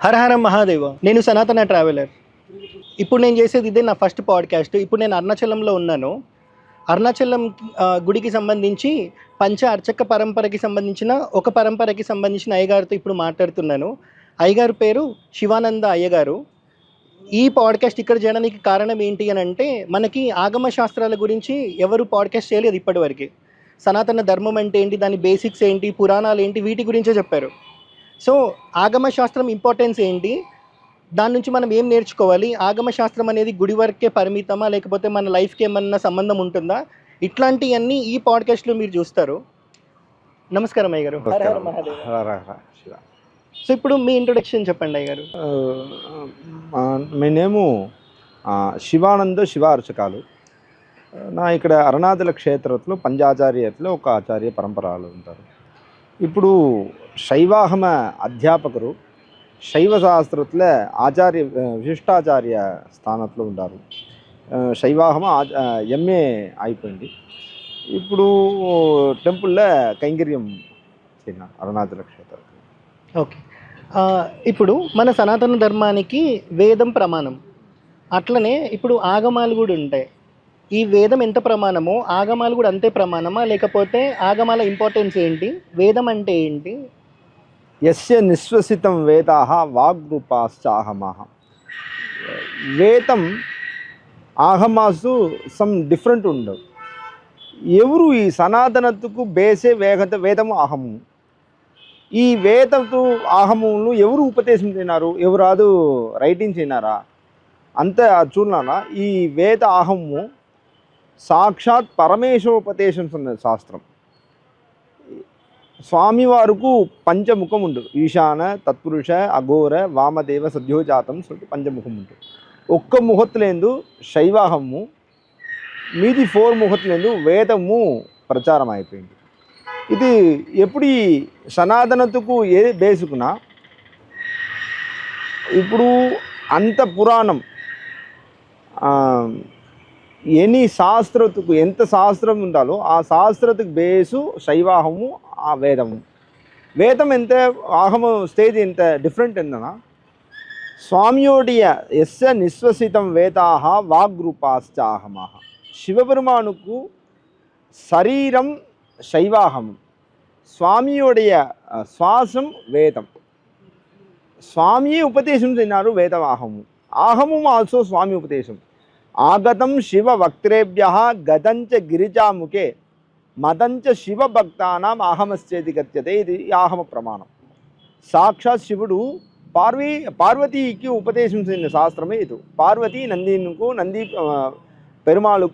హర హర మహాదేవ. నేను సనాతన ట్రావెలర్. ఇప్పుడు నేను చేసేది ఇదే నా ఫస్ట్ పాడ్కాస్ట్. ఇప్పుడు నేను అరుణాచలంలో ఉన్నాను. అరుణాచలం గుడికి సంబంధించి పంచ అర్చక పరంపరకి సంబంధించిన ఒక పరంపరకి సంబంధించిన అయ్యగారితో ఇప్పుడు మాట్లాడుతున్నాను. అయ్యగారు పేరు శివానంద అయ్యగారు. ఈ పాడ్కాస్ట్ ఇక్కడ చేయడానికి కారణం ఏంటి అని అంటే, మనకి ఆగమ శాస్త్రాల గురించి ఎవరు పాడ్కాస్ట్ చేయలేదు ఇప్పటివరకు. సనాతన ధర్మం అంటే ఏంటి, దాని బేసిక్స్ ఏంటి, పురాణాలు ఏంటి, వీటి గురించే చెప్పారు. సో ఆగమ శాస్త్రం ఇంపార్టెన్స్ ఏంటి, దాని నుంచి మనం ఏం నేర్చుకోవాలి, ఆగమ శాస్త్రం అనేది గుడి వరకే పరిమితమా లేకపోతే మన లైఫ్కి ఏమన్నా సంబంధం ఉంటుందా, ఇట్లాంటివన్నీ ఈ పాడ్కాస్ట్లో మీరు చూస్తారు. నమస్కారం అయ్య గారు. హర హర మహాదేవ. సో ఇప్పుడు మీ ఇంట్రొడక్షన్ చెప్పండి అయ్య గారు. మీ నేము శివానంద శివ అర్చకాలు. నా ఇక్కడ అరుణాచల క్షేత్రలో పంచాచార్యలో ఒక ఆచార్య పరంపరాలు ఉంటారు. ఇప్పుడు శైవాహమ అధ్యాపకులు శైవ శాస్త్రత్ల ఆచార్య విశిష్టాచార్య స్థానంలో ఉంటారు. శైవాహమ ఎంఏ అయిపోయింది. ఇప్పుడు టెంపుల్లో కైంకర్యం చేయన అరుణాచల క్షేత్రం. ఓకే. ఇప్పుడు మన సనాతన ధర్మానికి వేదం ప్రమాణం, అట్లనే ఇప్పుడు ఆగమాలు కూడా ఉంటాయి. ఈ వేదం ఎంత ప్రమాణమో ఆగమాలు కూడా అంతే ప్రమాణమా, లేకపోతే ఆగమాల ఇంపార్టెన్స్ ఏంటి, వేదం అంటే ఏంటి? యస్య నిశ్వసితం వేదాః వాగ్రూపాశ్చాహమాః. వేదం ఆగమాసు సమ్ డిఫరెంట్ ఉండవు. ఎవరు ఈ సనాతనకు బేసే వేదము ఆహము. ఈ వేదము ఆహములు ఎవరు ఉపదేశం చేయనారు, ఎవరాదు రైటింగ్ చేయనారా అంతే చూడనా. ఈ వేద ఆహము సాక్షాత్ పరమేశ్వరోపదేశం శాస్త్రం. స్వామివారుకు పంచముఖం ఉంటుంది. ఈశాన, తత్పురుష, అఘోర, వామదేవ, సద్యోజాతం పంచముఖం ఉంటుంది. ఒక్క ముఖత్తులేందు శైవాహము, మీది 4 ముఖత్తులేందు వేదము ప్రచారం అయిపోయింది. ఇది ఎప్పుడు ఈ సనాతనతకు ఏ బేసుకున్నా ఇప్పుడు అంత పురాణం ఎన్ని శాస్త్రతుకు ఎంత శాస్త్రం ఉండాలో ఆ శాస్త్రతుకు బేసు శైవాహము, ఆ వేదము. వేదం ఎంత ఆహమ స్టేజ్ ఎంత డిఫరెంట్ ఎందనా, స్వామియోడియ ఎస్య నిశ్వసితం వేదాహ వాగ్రూపాశ్చాహమాహ. శివపెరుమానుకు శరీరం శైవాహము, స్వామియోడియ శ్వాసం వేదం. స్వామియే ఉపదేశం చేయనారు వేదవాహము. ఆహము ఆల్సో స్వామి ఉపదేశం. ఆగతం శివ వక్త్రేభ్య గతంచ గిరిజాముఖే మదంచ శివ భక్తానాం ఆహమశ్చేతి గత్యతే. ఇది ఆహమ ప్రమాణం. సాక్షాత్ శివుడు పార్వతీకి ఉపదేశం చేసిన శాస్త్రమే ఇది. పార్వతీ నంది పెరుమాళ్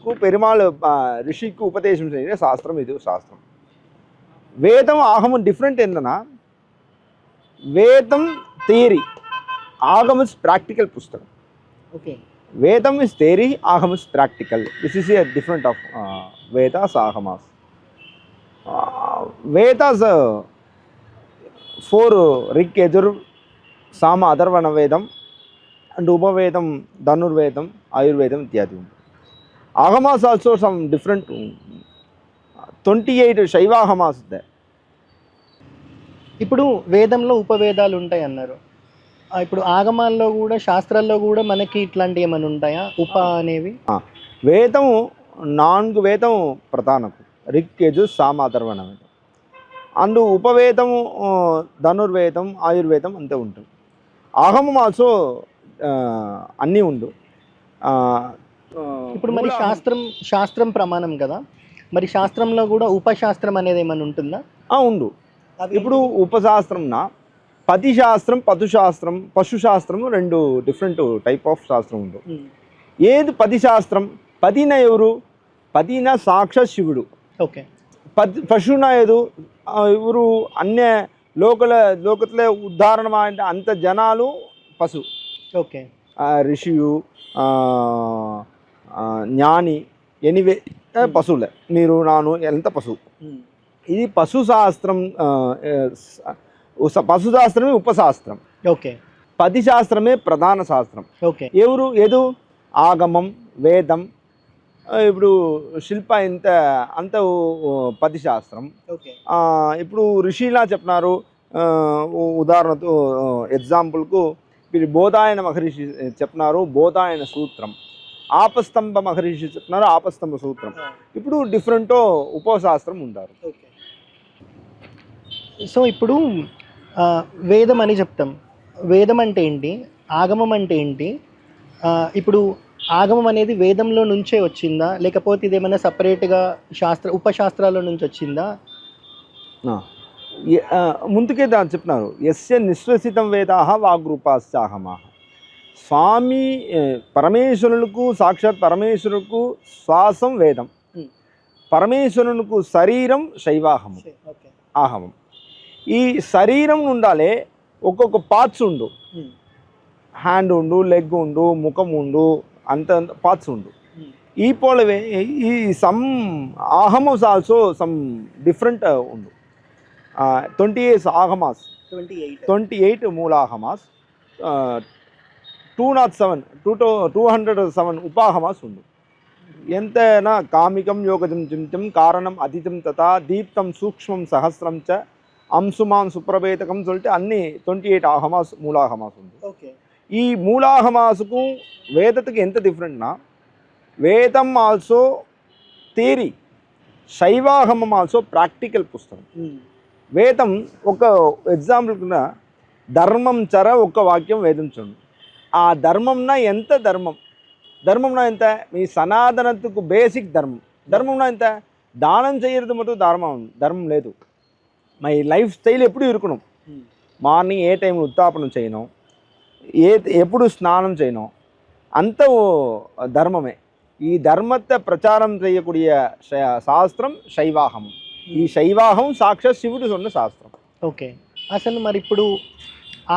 ఋషికి ఉపదేశం చేసిన శాస్త్రం ఇది శాస్త్రం. వేదం ఆగమం డిఫరెంట్ ఏంటన్నా, వేదం థియరీ, ఆగమ ప్రాక్టికల్ పుస్తకం. Okay. Vedam is theory, Agam is practical. This is a different of Vedas, Agamas. Vedas 4 Rig, Yajur, Sama, Atharvana Vedam, and Upavedam, Dhanurvedam, Ayurvedam, Ityadi. Agamas also some different 28 Shaiva Agamas there. ఇప్పుడు వేదంలో ఉపవేదాలు ఉంటాయి అన్నారు. ఇప్పుడు ఆగమాల్లో కూడా శాస్త్రాల్లో కూడా మనకి ఇట్లాంటివి ఏమైనా ఉంటాయా, ఉప అనేవి? వేదము 4 వేదం ప్రధానకు రిక్, యజుర్, సామ, అథర్వణ వేదం. అందు ఉపవేదము ధనుర్వేదం, ఆయుర్వేదం అంతే ఉంటుంది. ఆగమం ఆల్సో అన్నీ ఉండు. ఇప్పుడు మరి శాస్త్రం ప్రమాణం కదా, మరి శాస్త్రంలో కూడా ఉపశాస్త్రం అనేది ఏమైనా ఉంటుందా? ఉండు. ఇప్పుడు ఉపశాస్త్రంన పతిశాస్త్రం, పశుశాస్త్రం 2 డిఫరెంట్ టైప్ ఆఫ్ శాస్త్రం ఉండు. ఏది పతిశాస్త్రం? పతిన ఎవరు? పతిన సాక్షాత్ శివుడు. ఓకే. పశున ఎవరు? అన్య లోకత్లే ఉద్ధారణ అంటే అంత జనాలు పశు. ఓకే. ఋషియు, జ్ఞాని, ఎనివే పశువులే. మీరు నాను ఎంత పశువు. ఇది పశుశాస్త్రం. పశుశాస్త్రమే ఉపశాస్త్రం. ఓకే. పతిశాస్త్రమే ప్రధాన శాస్త్రం. ఓకే. ఏదో ఆగమం, వేదం, ఇప్పుడు శిల్ప అంత పతిశాస్త్రం. ఓకే. ఇప్పుడు ఋషిలా చెప్పినారు ఉదాహరణకు ఎగ్జాంపుల్కు వీరు బోధాయన మహర్షి చెప్పినారు బోధాయన సూత్రం, ఆపస్తంభ మహర్షి చెప్పినారు ఆపస్తంభ సూత్రం. ఇప్పుడు డిఫరెంట్ ఉపశాస్త్రం ఉంటారు. ఓకే. సో ఇప్పుడు వేదం అని చెప్తాం. వేదం అంటే ఏంటి, ఆగమం అంటే ఏంటి? ఇప్పుడు ఆగమం అనేది వేదంలో నుంచే వచ్చిందా, లేకపోతే ఇదేమైనా సపరేట్గా ఉపశాస్త్రాల నుంచి వచ్చిందా? ముందుకే దాన్ని చెప్పినారు, యస్య నిశ్వసితం వేదాహ వాగ్రూపాశ్చాహమాహ. స్వామి పరమేశ్వరులకు, సాక్షాత్ పరమేశ్వరులకు శ్వాసం వేదం, పరమేశ్వరునికి శరీరం శైవాహము, ఆహమం. ఈ శరీరం ఉండాలి, ఒక్కొక్క పార్ట్స్ ఉండు, హ్యాండ్ ఉండు, లెగ్ ఉండు, ముఖం ఉండు, అంత పార్ట్స్ ఉండు. ఈ పోలవే ఈ సమ్ ఆహమస్ ఆల్సో సమ్ డిఫరెంట్ ఉండు. 28 ఆహమాస్, 28 మూలాహమాస్, 207 ఉపాహమాస్ ఉండు. ఎంతైనా కామికం యోగజం చింతం కారణం అతిథం తథా దీప్తం సూక్ష్మం సహస్రం చ అంశుమాన్ సుప్రభేతకం சொல்லிட்டு అన్ని 28 ఆహమాస్ మూలాహమాస్ ఉంది. ఓకే. ఈ మూలాహమాసుకు వేదத்துக்கு ఎంత డిఫరెంట్నా, వేదం ఆల్సో థియరీ, శైవాహమం ఆల్సో ప్రాక్టికల్ పుస్తకం. వేదం ఒక ఎగ్జాంపుల్ కింద ధర్మం చర ఒక్క వాక్యం వేదం చూడండి. ఆ ధర్మంన ఎంత ధర్మంన ఎంత మీ సనాతనத்துக்கு బేసిక్ ధర్మంన ఎంత దానం చేయறது మటు ధర్మం లేదు. మై లైఫ్ స్టైల్ ఎప్పుడు ఇరుకును, మార్నింగ్ ఏ టైం ఉత్తాపనం చేయను, ఎప్పుడు స్నానం చేయను, అంత ధర్మమే. ఈ ధర్మத்தை ప్రచారం చేయకూడియ శాస్త్రం శైవాహం. ఈ శైవాహం సాక్షాత్ శివుడు சொன்ன శాస్త్రం. ఓకే. అసలు మరి ఇప్పుడు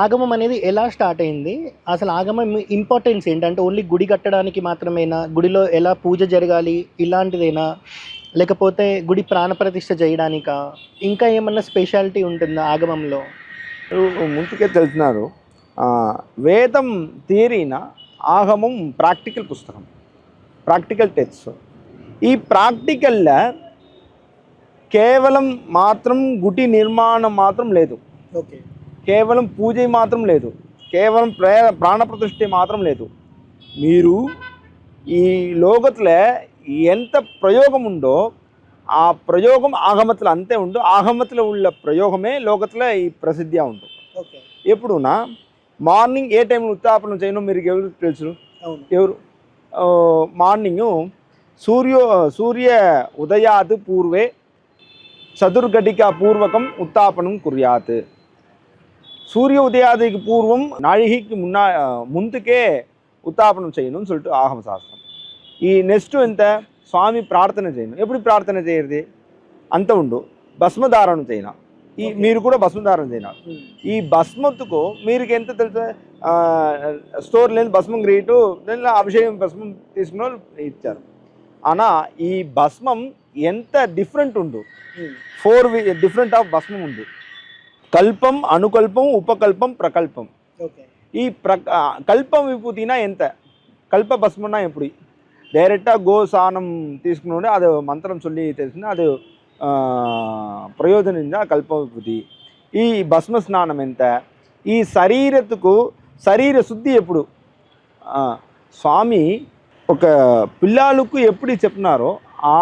ఆగమం అనేది ఎలా స్టార్ట్ అయింది, అసలు ఆగమం ఇంపార్టెన్స్ ఏంటంటే ఓన్లీ గుడి కట్టడానికి మాత్రమేనా, గుడిలో ఎలా పూజ జరగాలి ఇలాంటిదేనా, లేకపోతే గుడి ప్రాణప్రతిష్ఠ చేయడానికా, ఇంకా ఏమన్నా స్పెషాలిటీ ఉంటుందా ఆగమంలో? ముందుకే తెలుస్తున్నారు, వేదం థియరీన ఆగమం ప్రాక్టికల్ పుస్తకం, ప్రాక్టికల్ టెక్స్ట్. ఈ ప్రాక్టికల్లో కేవలం మాత్రం గుడి నిర్మాణం మాత్రం లేదు, ఓకే, కేవలం పూజ మాత్రం లేదు, కేవలం ప్రాణప్రతిష్ఠ మాత్రం లేదు. మీరు ఈ లోకత్లో ఎంత ప్రయోగం ఉందో ఆ ప్రయోగం ఆగమత్తులో అంతే ఉండు. ఆగమత్తులో ఉన్న ప్రయోగమే లోకత్లో ఈ ప్రసిద్ధిగా ఉండు. ఓకే. ఎప్పుడునా మార్నింగ్ ఏ టైంలో ఉత్తాపనం చేయను మీరు ఎవరు తెలుసు? ఎవరు? మార్నింగ్ సూర్య ఉదయాత్ పూర్వే చతుర్ఘటికా పూర్వకం ఉత్తాపనం కుర్యాత్. సూర్య ఉదయాదికి పూర్వం నాழிகைக்கு ముందుకే ఉత్తాపనం చేయను சொல்லிட்டு ఆగమ శాస్త్రం. ఈ నెక్స్ట్ ఎంత స్వామి ప్రార్థన చేయను. ఎప్పుడు ప్రార్థన చేయరు అంత ఉండు. భస్మధారణ చేయన, ఈ మీరు కూడా భస్మధారణ చేయన. ఈ భస్మத்துకు మీరు ఎంత తెలుసు, స్టోర్ లేని భస్మం గ్రేటు దానిలో అభిషేకం భస్మం తీసుకున్న ఇచ్చారు. అనా ఈ భస్మం ఎంత డిఫరెంట్ ఉండు, 4 డిఫరెంట్ ఆఫ్ భస్మం ఉంది. కల్పం, అనుకల్పం, ఉపకల్పం, ప్రకల్పం. ఈ కల్పం విభూతినా ఎంత, కల్ప భస్మనా ఎప్పుడు డైరెక్టాக గోసానం తీసుకుని అది మంత్రం చొల్లి తెలిసిన అది ప్రయోజనం కల్ప విభూతి. ఈ భస్మ స్నానం ఎంత, ఈ శరీరத்துకు శరీర శుద్ధి ఎప్పుడు స్వామి ఒక పిల్లలకు ఎప్పుడు చెప్పినారో ఆ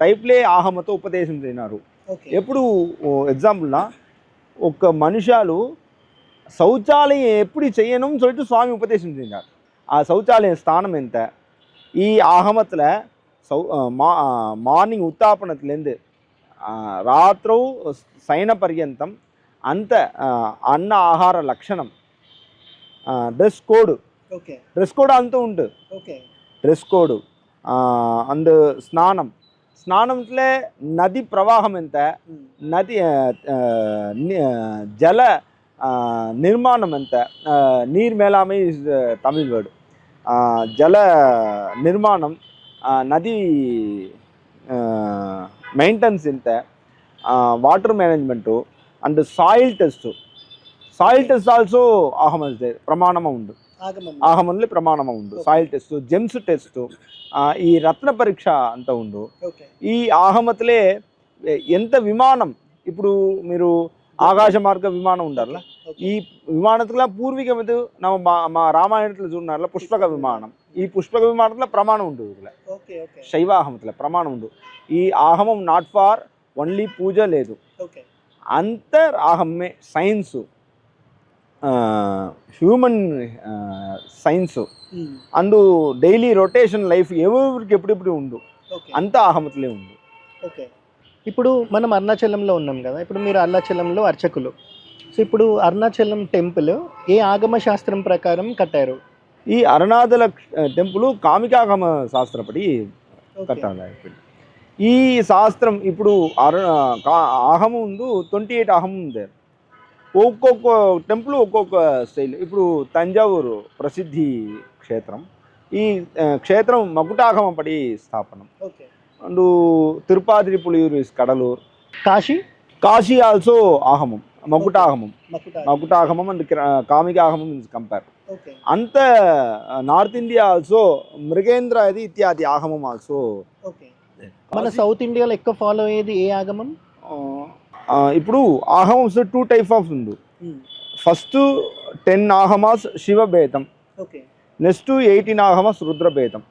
టైప్లే ఆహమతో ఉపదేశం చేసినారు. ఎప్పుడు ఎగ్జాంపుల్నా ఒక మనుషాలు శౌచాలయం ఎప్పుడు చేయను சொல்லிட்டு స్వామి ఉపదేశం చేసినారు. ఆ శౌచాలయం స్థానం ఎంత, ఈ ఆహమத்தில் మార్నింగ్ ఉత్తాపనத்துலேருந்து రాత్రి శయన పర్యంతం అంత అన్న ఆహార లక్షణం, డ్రెస్ కోడ్, డ్రెస్ కోడ్ అంత ఉండు. డ్రెస్ కోడ్ అండ్ స్నానంలో నది ప్రవాహం ఎంత, నది జల నిర్మాణం ఎంత, నీరు మేలాமை తమిళ్ వర్డ్, జల నిర్మాణం, నది మెయింటెనెన్స్ ఎంత, water management and soil test also ఆహమం ప్రమాణమ ఉండు. ఆగమంలో ప్రమాణమ ఉండు. సాయిల్ టెస్ట్, జెమ్స్ టెస్ట్, ఈ రత్న పరీక్ష అంత ఉండు. ఈ ఆహమత్లే ఎంత విమానం, ఇప్పుడు మీరు ఆకాశ మార్గ విమానం ఉండాల ఈ విమానத்துல பூர்வீகம் இது நம்ம ராமாயணத்துல சொன்னார்ல புஷ்பக விமானம் ఈ పుష్పక విమానத்துல ప్రమాణం ఉండు శైవ ఆగమத்துல ప్రమాణం ఉండు ఈ ఆగమం నాట్ ఫార్ ఓన్లీ పూజ లేదు అంతర్ ఆగమే సైన్స్ హ్యూమన్ సైన్స్ అందు డైలీ రొటేషన్ లైఫ్ ఎవరికి ఎప్పుడెప్పుడు ఉండు అంత ఆగమతులే ఉండు. ఇప్పుడు మనం అరుణాచలంలో ఉన్నాం కదా, ఇప్పుడు మీరు అరుణాచలంలో అర్చకులు. సో ఇప్పుడు అరుణాచలం టెంపుల్ ఏ ఆగమ శాస్త్రం ప్రకారం కట్టారు? ఈ అరుణాచల టెంపుల్ కామికాగమ శాస్త్రపడి కట్టాలి. ఈ శాస్త్రం ఇప్పుడు ఆగమం ఉంది 28 ఆగమం ఉంది. ఒక్కొక్క టెంపుల్ ఒక్కొక్క స్టైల్. ఇప్పుడు తంజావూరు ప్రసిద్ధి క్షేత్రం. ఈ క్షేత్రం మకుటాగమం పడి స్థాపనం. And Tirupathi Puliyur is Cuddalore. Kashi also ఆగమం మకుటాగమం అండ్ కామికాగమం ఇస్ కంపేర్. అంత నార్త్ ఇండియా ఆల్సో మృగేంద్ర అది ఇత్యాది ఆగమం ఆల్సో. మన సౌత్ ఇండియాలో ఎక్కువ ఫాలో అయ్యేది ఏ ఆగమం? ఇప్పుడు ఆగమమ్స్ 2 టైప్ ఆఫ్ ఉంది. ఫస్ట్ 10 ఆగమాస్ శివభేదం, నెక్స్ట్ 18 ఆగమాస్ రుద్రభేదం.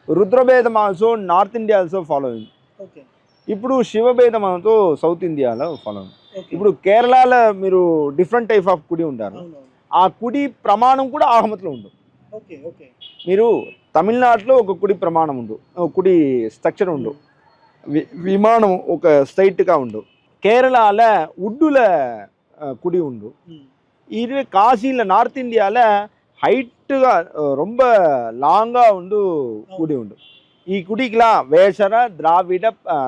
రుద్రభేదం also north India also following. ఇప్పుడు శివభేదం ఆల్సో సౌత్ ఇండియాలో ఫాలోయింగ్. ఇప్పుడు కేరళలో మీరు డిఫరెంట్ టైప్ ఆఫ్ కుడి ఉంటారు. ఆ కుడి ప్రమాణం కూడా ఆగమతిలో ఉండు. మీరు తమిళనాడులో ఒక కుడి ప్రమాణం ఉండు, కుడి స్ట్రక్చర్ ఉండు, విమానం ఒక స్ట్రైట్గా ఉండు. కేరళలో ఉడ్డుల కుడి ఉండు. ఇది కాశీలో నార్త్ ఇండియాలో హైట్గా ரொம்ப லாங்கா ఉండు కుడి ఉండు. ఈ కుడికిలా వేషర ద్రావిడ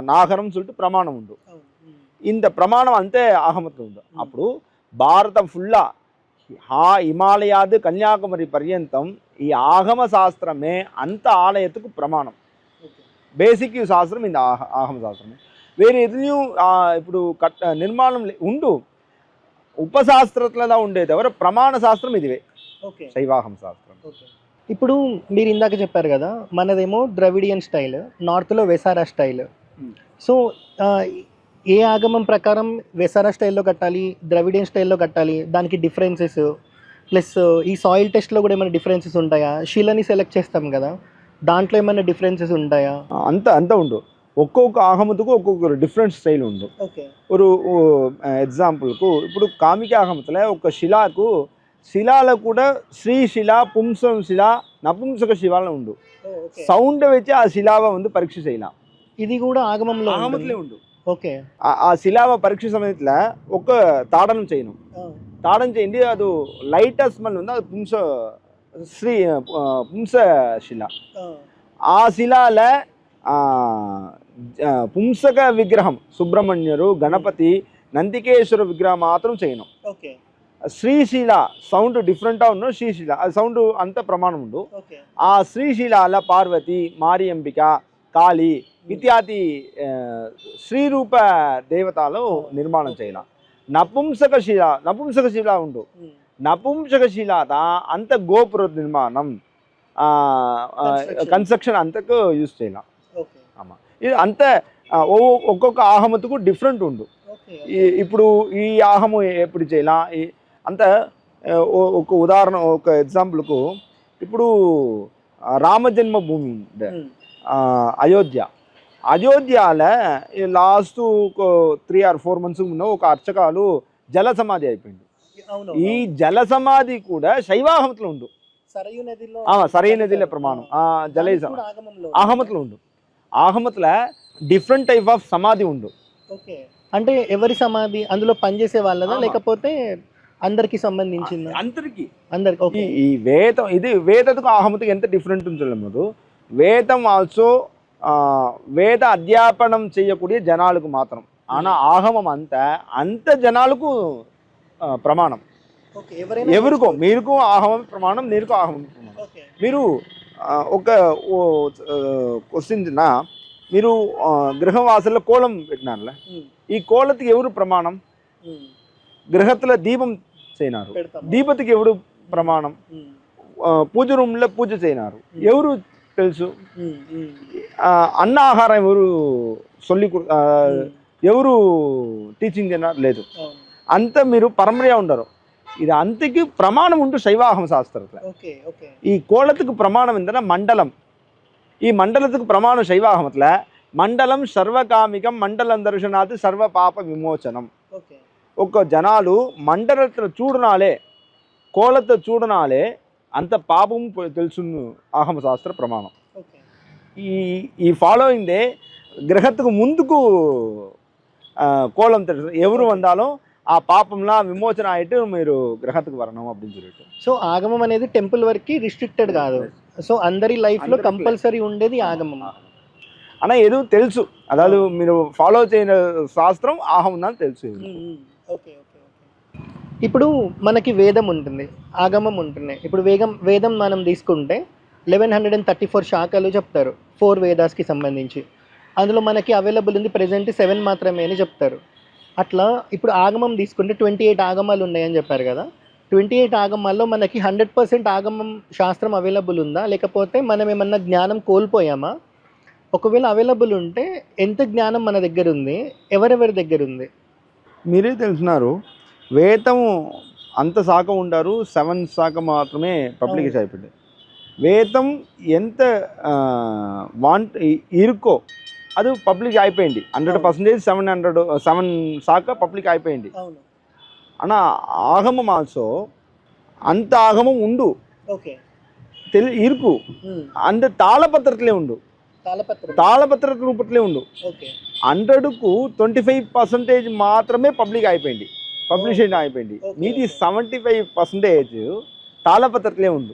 నాగరం சொல்லிட்டு ప్రమాణం ఉండు. இந்த ప్రమాణం అంతే ఆగమతిలో ఉండు. అప్పుడు భారతం ఫుల్లా హిమాలయాది కన్యాకుమారి పర్యంతం ఈ ఆగమ శాస్త్రమే అంత ఆలయத்துக்கு ప్రమాణం. బేసిక్ శాస్త్రం இந்த ఆగమ శాస్త్రమే. వేరే ఎదురు ఇప్పుడు నిర్మాణం ఉండు ఉపశాస్త్రత్లదా ఉండేది ఎవరు ప్రమాణ శాస్త్రం ఇదివే శైవాగమ శాస్త్రం. ఇప్పుడు మీరు ఇందాక చెప్పారు కదా, మనదేమో ద్రవిడియన్ స్టైల్, నార్త్లో వెసారా స్టైల్. సో ఏ ఆగమం ప్రకారం వెసారా స్టైల్లో కట్టాలి, ద్రవిడియన్ స్టైల్లో కట్టాలి, దానికి డిఫరెన్సెస్ ప్లస్ ఈ సాయిల్ టెస్ట్లో కూడా ఏమైనా డిఫరెన్సెస్ ఉంటాయా? శిలని సెలెక్ట్ చేస్తాం కదా, దాంట్లో ఏమైనా డిఫరెన్సెస్ ఉంటాయా? అంత ఉండు. ఒక్కొక్క ఆగమతుకు ఒక్కొక్క డిఫరెంట్ స్టైల్ ఉండు. ఒక ఎగ్జాంపుల్కు ఇప్పుడు కామిక ఆగమతులే ఒక శిలాలో కూడా శ్రీశిల, పుంసం శిల, నపుంసక శిలాలు ఉండు. సౌండ్ వచ్చి ఆ శిలావ வந்து పరీక్ష చేయலாம். ఇది కూడా ఆగమంలో ఉండు. ఓకే. ఆ శిలావ పరీక్ష సమయத்துல ఒక తాడనం చేయను. తాడనం చేయండి, అది లైట్ స్మెల్ ఉంది, అది పుంస శిల. ఆ శిలాల పుంసక విగ్రహం సుబ్రహ్మణ్యరు, గణపతి, నందికేశ్వర విగ్రహం మాత్రం చేయను. శ్రీశిల సౌండ్ డిఫరెంట్గా ఉన్న శ్రీశిల అది సౌండ్ అంత ప్రమాణం ఉండు. ఆ శ్రీశిలాల పార్వతి, మారియంబిక, కాళీ ఇత్యాది శ్రీరూప దేవతలు నిర్మాణం చేయాల. నపుంసక శిల ఉండు. నపుంసక శిలాద అంత గోపుర నిర్మాణం కన్స్ట్రక్షన్ అంతకు యూజ్ చేయాల. ఇది అంత ఒక్కొక్క ఆగమతుకు డిఫరెంట్ ఉండు. ఇప్పుడు ఈ ఆగమం ఎప్పుడు చేయాల అంత ఒక ఉదాహరణ, ఒక ఎగ్జాంపుల్కు ఇప్పుడు రామజన్మభూమి ఉండే అయోధ్యలో లాస్ట్ ఒక 3 or 4 months ఉన్న ఒక అర్చకాలు జల సమాధి అయిపోయింది. ఈ జల సమాధి కూడా శైవాగమతిలో ఉండు. సరయూ నదిలో ప్రమాణం ఆగమతిలో ఉండు. ఆగమతిలో డిఫరెంట్ టైప్ ఆఫ్ సమాధి ఉండు. అంటే ఎవరి సమాధి అందులో పనిచేసే వాళ్ళదా లేకపోతే అందరికి సంబంధించింది? అందరికి. ఈ వేదం ఇది వేదకు ఆగమతికి ఎంత డిఫరెంట్ ఉంటుందో, వేదం ఆల్సో వేద అధ్యాపనం చేయக்கூடிய జనాలకు మాత్రం, ఆనా ఆగమం అంత జనాలకు ప్రమాణం. ఎవరికో మీరుకు ఆగమం ప్రమాణం, నీరుకు ఆగమం ప్రమాణం. మీరు ఒక క్వశ్చన్ మీరు గృహవాసుల్లో కోలం పెట్టినారులే, ఈ కోలతికి ఎవరు ప్రమాణం? గృహத்துல దీపం చేయనారు, దీపతికి ఎవరు ప్రమాణం? పూజ రూమ్లో పూజ చేయనారు, ఎవరు తెలుసు? అన్న ఆహారం ఎవరు ఎవరు టీచింగ్ చేయనారు? లేదు. అంత మీరు పరమరియా ఉండరు. ఇది అంతకి ప్రమాణం ఉంటూ శೈವಾಹಮ ಶಾಸ್ತ್ರத்துல. Okay okay. ಈ ಕೋಳத்துக்கு ಪ್ರಮಾಣம் ಎಂದರೆ ಮಂಡಲಂ. ಈ ಮಂಡಲத்துக்கு ಪ್ರಮಾಣ ಶೈವಾಹಮத்துல మండలం సర్వకామికం మండలం దర్శనాత్ సర్వ పాప విమోచనం. ఓకే. ఒక జనాలు మండలతో చూడనాలే కోలతో చూడనాలే అంత పాపం తెలుసు ఆహమ శాస్త్ర ప్రమాణం. ఈ ఫాలోయింగ్ డే గ్రహத்துக்கு ముందుకు కోలం తెలుసు ఎవరు వందాலும் ఆ పాపంలా విమోచన ఆయిட்டு మీరు గ్రహத்துக்கு வரணும் அப்படின்னு சொல்லிட்டு. సో ఆగమం అనేది టెంపుల్ వరకు రిస్ట్రిక్టెడ్ కాదు. సో అందరి లైఫ్లో కంపల్సరీ ఉండేది ఆగమం. అన్న ఏదో తెలుసు అదాలు మీరు ఫాలో చేయని శాస్త్రం ఆహం ఉందని తెలుసు. Okay okay okay. ఇప్పుడు మనకి వేదం ఉంటుంది, ఆగమం ఉంటుంది. ఇప్పుడు వేదం మనం తీసుకుంటే 1134 శాఖలు చెప్తారు 4 వేదాస్కి సంబంధించి. అందులో మనకి అవైలబుల్ ఉంది ప్రెజెంట్ 7 మాత్రమే అని చెప్తారు. అట్లా ఇప్పుడు ఆగమం తీసుకుంటే 28 ఆగమాలు ఉన్నాయని చెప్పారు కదా. 28 ఆగమాల్లో మనకి 100% ఆగమం శాస్త్రం అవైలబుల్ ఉందా, లేకపోతే మనం ఏమన్నా జ్ఞానం కోల్పోయామా? ఒకవేళ అవైలబుల్ ఉంటే ఎంత జ్ఞానం మన దగ్గర ఉంది, ఎవరెవరి దగ్గర ఉంది? మీరే తెలుసున్నారు వేదం అంత శాఖ ఉంటారు 7 శాఖ మాత్రమే పబ్లిక్ అయిపోయింది. వేదం ఎంత ఇరుకో అది పబ్లిక్ అయిపోయింది 100%. 7 శాఖ పబ్లిక్ అయిపోయింది అన్న. ఆగమం ఆల్సో అంత ఆగమం ఉండు ఇరుకు అంత తాళపత్రతలే ఉండు, తాళపత్ర రూపట్లే ఉండు. 100కు 25% మాత్రమే పబ్లిక్ అయిపోయింది, పబ్లిష్ అయిపోయింది. మీది 75% తాళపత్రలే ఉండు.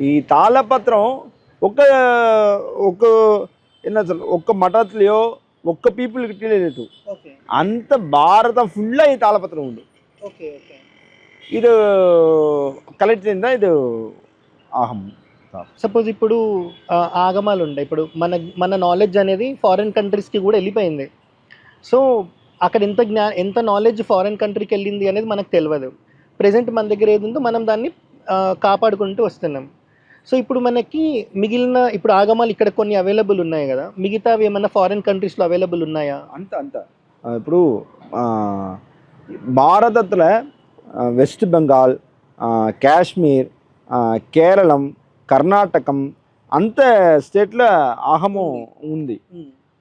ఈ తాళపత్రం ఒక్క మఠత్లయో ఒక్క పీపుల్కి తెలియలేదు. అంత భారత ఫుల్ ఈ తాళపత్రం ఉండు. ఇది కలెక్ట్ అయిందా ఇది ఆహం. సపోజ్ ఇప్పుడు ఆగమాలు ఉంటాయి. ఇప్పుడు మన నాలెడ్జ్ అనేది ఫారిన్ కంట్రీస్కి కూడా వెళ్ళిపోయింది. సో అక్కడ ఎంత నాలెడ్జ్ ఫారిన్ కంట్రీకి వెళ్ళింది అనేది మనకు తెలియదు. ప్రజెంట్ మన దగ్గర ఏది ఉందో మనం దాన్ని కాపాడుకుంటూ వస్తున్నాం. సో ఇప్పుడు మనకి మిగిలిన ఇప్పుడు ఆగమాలు ఇక్కడ కొన్ని అవైలబుల్ ఉన్నాయి కదా, మిగతావి ఏమన్నా ఫారిన్ కంట్రీస్లో అవైలబుల్ ఉన్నాయా? అంత ఇప్పుడు భారతత్తుల వెస్ట్ బెంగాల్, కాశ్మీర్, కేరళం, కర్ణాటకం అంత స్టేట్లో ఆహము ఉంది.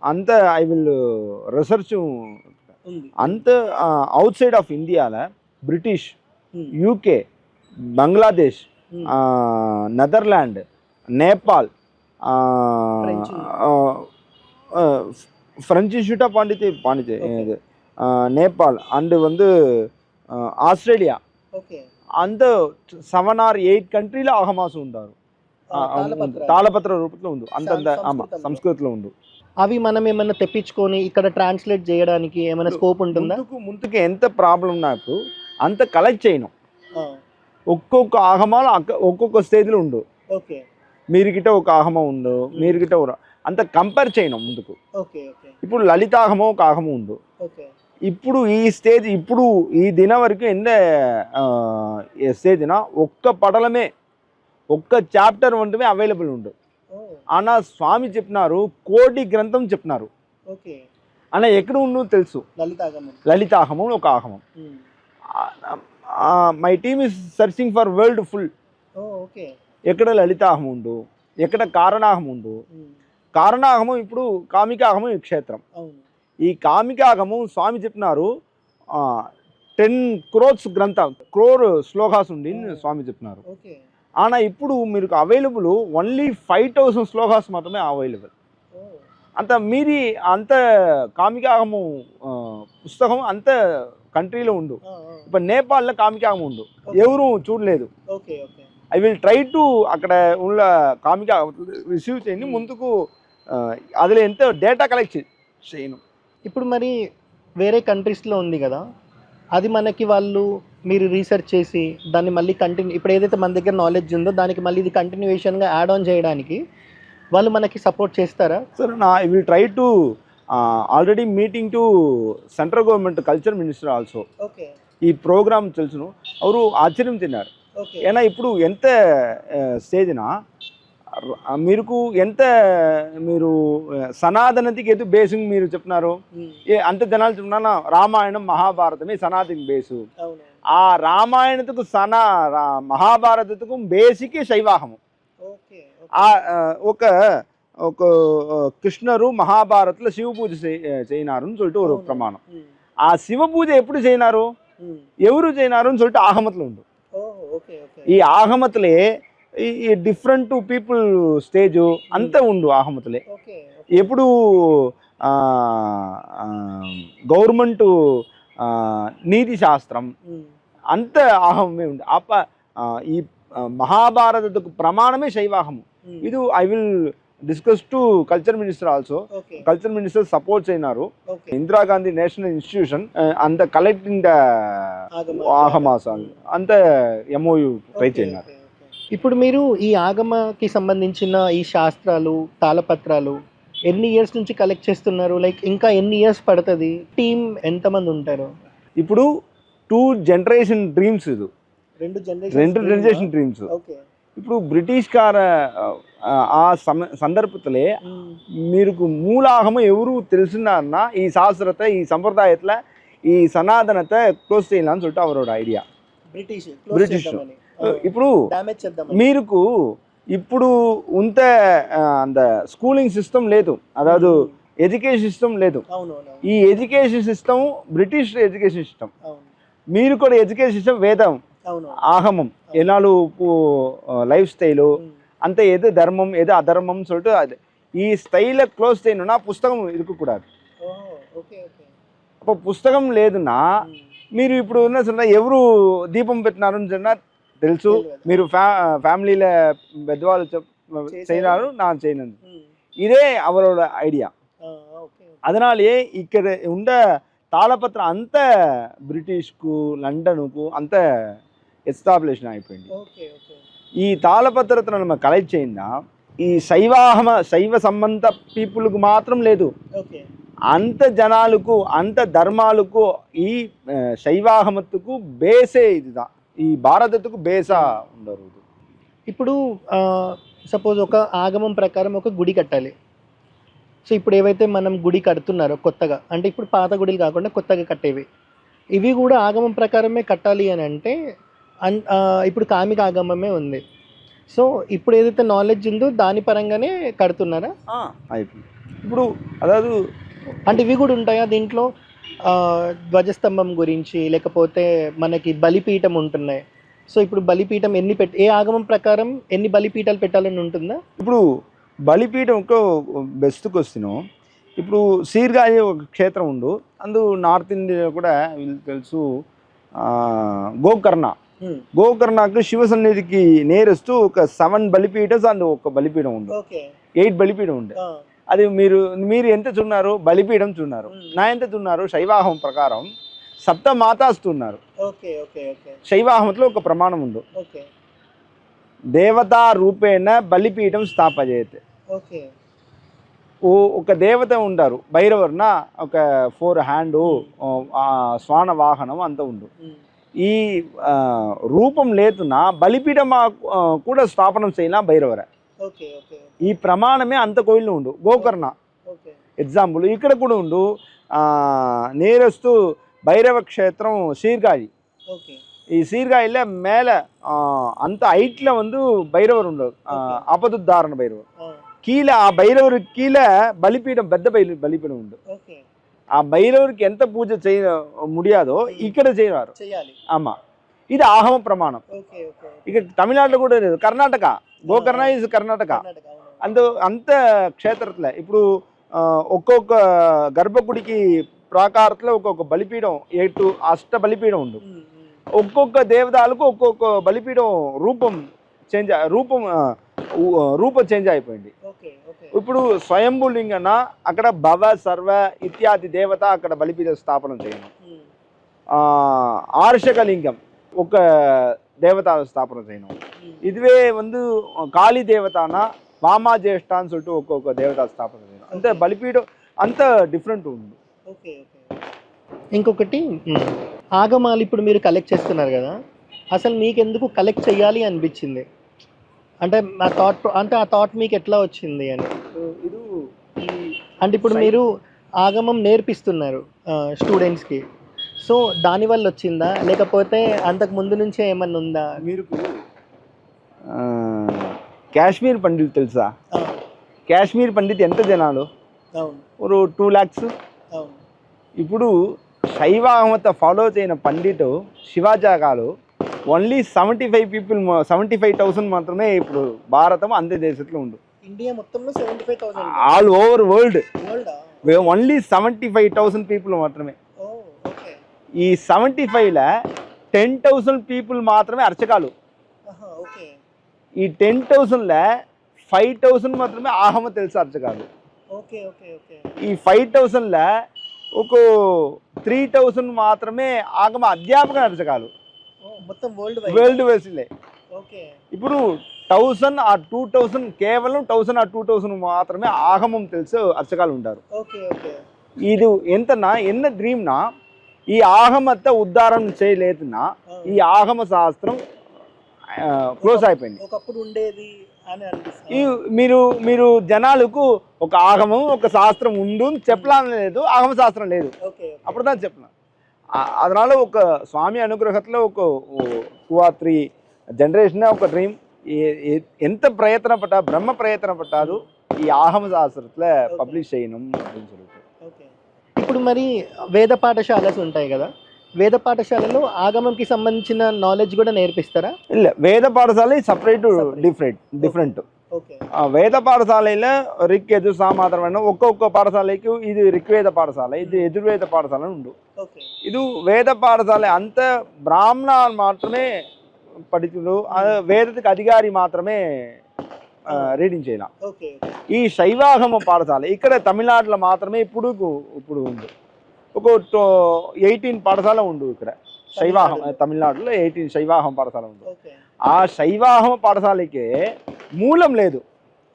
అంత ఐ విల్ రీసెర్చ్ అంత అవుట్ సైడ్ ఆఫ్ ఇండియాలో British, UK, Bangladesh, Netherland, Nepal, French institute of Pondicherry, Nepal and Australia అంత 7 or 8 కంట్రీలో ఆహమాసు ఉంటారు. తాళపత్ర రూపంలో ఉంది అంత సంస్కృతిలో ఉంది. అవి మనం ఏమన్నా తెప్పించుకొని ఇక్కడ ట్రాన్స్లేట్ చేయడానికి ఏమైనా స్కోప్ ఉంటుందా? ముందుకు ఎంత ప్రాబ్లం నాకు అంత కలెక్ట్ చేయను. ఒక్కొక్క ఆగమాలు ఒక్కొక్క స్టేజ్లో ఉండు. మీరు గిట్ట ఒక ఆగమం ఉండు, మీరు గిట్ట అంత కంపేర్ చేయను ముందుకు. ఇప్పుడు లలితాగమం ఒక ఆగమం ఉండు. ఇప్పుడు ఈ స్టేజ్ ఇప్పుడు ఈ దిన వరకు ఎంత స్టేజ్నా ఒక్క పటలమే ఒక్క చాప్టర్ వంటిమే అవైలబుల్ ఉండు అన్న. స్వామి చెప్పినారు కోటి గ్రంథం చెప్పినారు అన్న. ఎక్కడ ఉండు తెలుసు లలితాగమం ఒక ఆగమం. My team is searching for world full. ఎక్కడ లలితాగమం ఉండు, ఎక్కడ కారణాగమం ఉండు. కారణాగమం ఇప్పుడు కామికాగమం ఈ క్షేత్రం. ఈ కామికాగమం స్వామి చెప్పినారు 10 crores గ్రంథం, క్రోర్ శ్లోకాస్ ఉండి స్వామి చెప్పినారు. ఆనా ఇప్పుడు మీరు అవైలబుల్ ఓన్లీ 5000 శ్లోకాస్ మాత్రమే అవైలబుల్. అంత మీది అంత కామికాగమం పుస్తకం అంత కంట్రీలో ఉండు. ఇప్పుడు నేపాల్లో కామికాగమం ఉండు, ఎవరు చూడలేదు. ఐ విల్ ట్రై టు అక్కడ ఉన్న కామికా రిసీవ్ చేయండి ముందుకు. అదిలో ఎంత డేటా కలెక్ట్ చేయను. ఇప్పుడు మరి వేరే కంట్రీస్లో ఉంది కదా, అది మనకి వాళ్ళు మీరు రీసెర్చ్ చేసి దాన్ని మళ్ళీ ఇప్పుడు ఏదైతే మన దగ్గర నాలెడ్జ్ ఉందో దానికి మళ్ళీ ఇది కంటిన్యూషన్గా యాడ్ ఆన్ చేయడానికి వాళ్ళు మనకి సపోర్ట్ చేస్తారా? Sir I will try to already meeting to central government culture minister also. ఈ ప్రోగ్రామ్ తెలుసును, ಅವರು ఆశ్చర్యం తిన్నారు. ఏనా ఇప్పుడు ఎంత స్టేజ్నా మీకు ఎంత మీరు సనాతనతికి ఎదు బేసింగ్ మీరు చెప్తున్నారు అంత జనాలు చెప్తున్నా రామాయణం మహాభారతమే సనాతన బేసు ఆ రామాయణకు మహాభారతకు బేసికే శైవాహము ఒక ఒక కృష్ణరు మహాభారత్లో శివ పూజ చేయనారు అని சொல்லிட்டு ஒரு ప్రమాణం ఆ శివ పూజ ఎప్పుడు చేయనారు ఎవరు చేయనారు అని சொல்லிட்டு ఆగమత్లో ఉండు ఈ ఆగమత్లే ఈ డిఫరెంట్ పీపుల్ స్టేజ్ అంతా ఉండు ఆగమత్లే ఎప్పుడు గవర్నమెంట్ నీతి శాస్త్రం అంత ఆహమే ఉంది ఈ మహాభారతకు ప్రమాణమే శైవాహము ఇది I will discuss to culture minister also culture minister support చేయనారు ఇందిరాగాంధీ నేషనల్ ఇన్స్టిట్యూషన్ అంత కలెక్టింగ్ ద ఆగమాస్ అంత ఎంఓయు ట్రై చేయనారు ఇప్పుడు మీరు ఈ ఆగమకి సంబంధించిన ఈ శాస్త్రాలు తాళపత్రాలు ఎన్ని ఇయర్స్ నుంచి కలెక్ట్ చేస్తున్నారు లైక్ ఇంకా ఎన్ని ఇయర్స్ పడుతుంది టీం ఎంతమంది ఉంటారు ఇప్పుడు 2 జనరేషన్ డ్రీమ్స్ ఇది 2 జనరేషన్ డ్రీమ్స్ ఇప్పుడు బ్రిటిష్ ఆ సందర్భத்திலே మీకు మూలాగమ ఎవరు తెలిసినారన్నా ఈ శాస్త్రத்தை ఈ సంప్రదాయத்துல ఈ సనాతనத்தை க்ளோஸ் செய்யலாம்னு சொல்லிட்டு அவரோட ஐடியா బ్రిటిష్ ఇప్పుడు మీకు ఇప్పుడు ఉంత అంత స్కూలింగ్ సిస్టమ్ లేదు అదాదు ఎడ్యుకేషన్ సిస్టమ్ లేదు ఈ education system British education system మీరు కూడా ఎడ్యుకేషన్ సిస్టమ్ వేదం ஆகமம் என்னாலும் லைஃப் ஸ்டைலு அந்த எது தர்மம் எது அதர்மம்னு சொல்லிட்டு அது ఈ స్టైల్ క్లోజ్ చేయనున్నా పుస్తకం ఇరుక్కకూడదు அப்போ పుస్తకం లేదున్నా మీరు ఇప్పుడు ఉన్న சொன்னா ఎవరు దీపం పెట్టినారని சொன்னா తెలుసు మీరు ఫ్యామిలీలో పెద్దవాళ్ళు செய்யறாரு நான் செய்யணும் இதே அவரோட ஐடியா அதனாலேயே ఇక్కడ ఉండ తాళపత్రం అంత బ్రిటిష్కు లండన్కు అంత ఎస్టాబ్లిష్ అయిపోయింది ఈ తాళపత్రతను మనం కలెక్ట్ చేయిందా ఈ శైవ సంబంధ పీపుల్కు మాత్రం లేదు అంత జనాలకు అంత ధర్మాలకు ఈ శైవాహమత్తుకు బేసే ఇదిదా ఈ భారతకు బేసా ఉండరు ఇప్పుడు సపోజ్ ఒక ఆగమం ప్రకారం ఒక గుడి కట్టాలి సో ఇప్పుడు ఏవైతే మనం గుడి కడుతున్నారో కొత్తగా అంటే ఇప్పుడు పాత గుడిలు కాకుండా కొత్తగా కట్టేవి ఇవి కూడా ఆగమం ప్రకారమే కట్టాలి అని అంటే ఇప్పుడు కామిక ఆగమమే ఉంది సో ఇప్పుడు ఏదైతే నాలెడ్జ్ ఉందో దాని పరంగానే కడుతున్నారా ఇప్పుడు అదాదు అంటే ఇవి కూడా ఉంటాయా దీంట్లో ధ్వజస్తంభం గురించి లేకపోతే మనకి బలిపీఠం ఉంటున్నాయి సో ఇప్పుడు బలిపీఠం ఏ ఆగమం ప్రకారం ఎన్ని బలిపీఠాలు పెట్టాలని ఉంటుందా ఇప్పుడు బలిపీఠం ఒక బెస్ట్ క్వశ్చన్ ఇప్పుడు సీర్గాయి ఒక క్షేత్రం ఉండు అందు నార్త్ ఇండియా కూడా వీళ్ళు తెలుసు గోకర్ణకు శివ సన్నిధికి నేరెస్ట్ ఒక 7 బలిపీఠస్ అండ్ ఒక బలిపీఠం ఉండు 8 బలిపీఠం ఉండే అది మీరు ఎంత చూన్నారు బలిపీఠం చూన్నారు నా ఎంత చూన్నారు శైవాహం ప్రకారం సప్త మాతాస్తున్నారు శైవాహంలో ఒక ప్రమాణం ఉండు దేవతా రూపేణ బలిపీఠం స్థాపజేయతే ఒక దేవత ఉంటారు భైరవర్న ఒక 4 హ్యాండ్ స్వాన వాహనం అంత ఉండు ఈ రూపం లేతున్నా బలిపీఠం కూడా స్థాపనం చేయనా భైరవర ఈ ప్రమాణమే అంత కోయిల్లో ఉండు గోకర్ణ ఎగ్జాంపుల్ ఇక్కడ కూడా ఉండు నేరస్తు భైరవ క్షేత్రం சீர்காழி ఈ சீர்காழில மேல அந்த ஹைட்ல வந்து பைரவர் உண்டு அபதுத்தாரண பைரவர் கீழே ఆ భైరవருக்கு కీలే బలిపీఠం పెద్ద బలిపీఠం ఉంది ఆ భైరవருக்கு ఎంత పూజ చేయ ముడియాదో ఇక్కడ చేయవారు ఆమా ఇది ఆహమ ప్రమాణం ఇక తమిళనాడులో కూడా లేదు కర్ణాటక గోకర్ణ ఇస్ కర్ణాటక అంత క్షేత్రத்துல ఇప్పుడు ఒక్కొక్క గర్భగుడికి ప్రాకారத்துல ఒక్కొక్క బలిపీఠం 8 అష్ట బలిపీఠం ఉండు ఒక్కొక్క దేవతలకు ఒక్కొక్క బలిపీఠం రూపం చేంజ్ అయిపోయింది ఇప్పుడు స్వయంభూలింగన అక్కడ భవ సర్వ ఇత్యాది దేవత అక్కడ బలిపీఠ స్థాపన చేయను ఆర్షకలింగం ఒక దేవత స్థాపన చేయను ఇదివే வந்து కాళీ దేవతనా వామా జ్యేష్ఠ అని சொல்லிட்டு ఒక్కొక్క దేవత స్థాపన చేయను అంతే బలిపీఠం అంత డిఫరెంట్ ఉంది ఇంకొకటి ఆగమాలు ఇప్పుడు మీరు కలెక్ట్ చేస్తున్నారు కదా అసలు మీకు ఎందుకు కలెక్ట్ చేయాలి అనిపించింది అంటే ఆ థాట్ మీకు ఎట్లా వచ్చింది అని? ಇದು ಈ అంటే ఇప్పుడు మీరు ఆగమం నేర్పిస్తున్నారు స్టూడెంట్స్కి. సో దానివల్ల వచ్చిందా, లేకపోతే అంతకు ముందు నుంచే ఏమన్నా ఉందా? మీరు ఆ, కాశ్మీర్ పండిట్ తెలుసా? ఆ, కాశ్మీర్ పండిట్ ఎంత జనాలు? అవును ఒక 2 lakhs. అవును. ఇప్పుడు శైవాహమత ఫాలో చేయన పండిట్ శివాజాగాలు ఓన్లీ 75,000 మాత్రమే ఇప్పుడు భారతం అందే దేశంలో ఉండు. ఇండియా మొత్తంలో 75,000 ఆల్ ఓవర్ వరల్డ్ వరల్డా? ఓన్లీ 75,000 పీపుల్ మాత్రమే. ఓ ఓకే. ఈ 75లో 10,000 పీపుల్ మాత్రమే అర్చకాలు. ఆహా ఓకే. ఈ 10,000లో 5,000 మాత్రమే ఆహమ తెలుసు అర్చకాలు. Okay okay okay. ఈ 5,000లో ఒక 3,000 మాత్రమే ఆగమ అధ్యాపక అర్చకాలు మొత్తం వరల్డ్ వైస్లే. ఓకే. ఇప్పుడు 1,000 ఆ 2,000 కేవలం 1,000 ఆ 2,000 మాత్రమే ఆగమం తెలుసు అర్చకాలు ఉంటారు. Okay okay. ఇది ఎంతనా ఎన్న డ్రీమ్నా ఈ ఆగమత ఉద్ధారం చేయలేదునా ఈ ఆగమ శాస్త్రం క్లోజ్ అయిపోయింది. ఒకప్పుడు ఉండేది అని అనిపిస్తుంది. మీరు జనాలకు ఒక ఆగమం ఒక శాస్త్రం ఉండు చెప్పడం లేదు, ఆగమ శాస్త్రం లేదు. ఓకే. అప్పుడు దాన్ని చెప్పిన அதனால ఒక స్వామి అనుగ్రహంలో ఒక 2 or 3 జనరేషన్ ఒక డ్రీమ్ ఎంత ప్రయత్నపడ్డా బ్రహ్మ ప్రయత్నపడ్డారు ఈ ఆగమ శాస్త్రத்துல పబ్లిష్ చేయడం அப்படின்னு சொல்லிட்டு. ఓకే. ఇప్పుడు మరి వేద పాఠశాలలు ఉంటాయి కదా, వేద పాఠశాలలో ఆగమంకి సంబంధించిన నాలెడ్జ్ కూడా నేర్పిస్తారా? ಇಲ್ಲ ವೇದ ಪಾಠಶಾಲೆ ಸಪ್ರೇಟ್ ಡಿಫ್ರೆಂಟ್. ఓకే. ವೇದ ಪಾಠಶಾಲೆಯಲ್ಲಿ ರಿಕ್ ಯಜುರ್ ಸಾಮಾಧಾನ ఒక్కొక్క పాఠశాలకు ఇది రిగ్వేద పాఠశాల, ఇది యజుర్వేద పాఠశాల ఉండు. ఓకే. ఇది వేద పాఠశాల అంత బ్రాహ్మణాలు మాత్రమే పఠితులు, వేదకు అధికారి మాత్రమే రీడింగ్ చేయాలి. ఓకే. ఈ శైవాగమ పాఠశాల ఇక్కడ తమిళనాడులో మాత్రమే ఇప్పుడు ఉంది. ఒక 18 పాఠశాల ఉండు ఇక్కడ శైవాహం. తమిళనాడులో 18 శైవాహం పాఠశాల ఉండు. ఓకే. ఆ శైవాహమ పాఠశాలకి మూలం లేదు.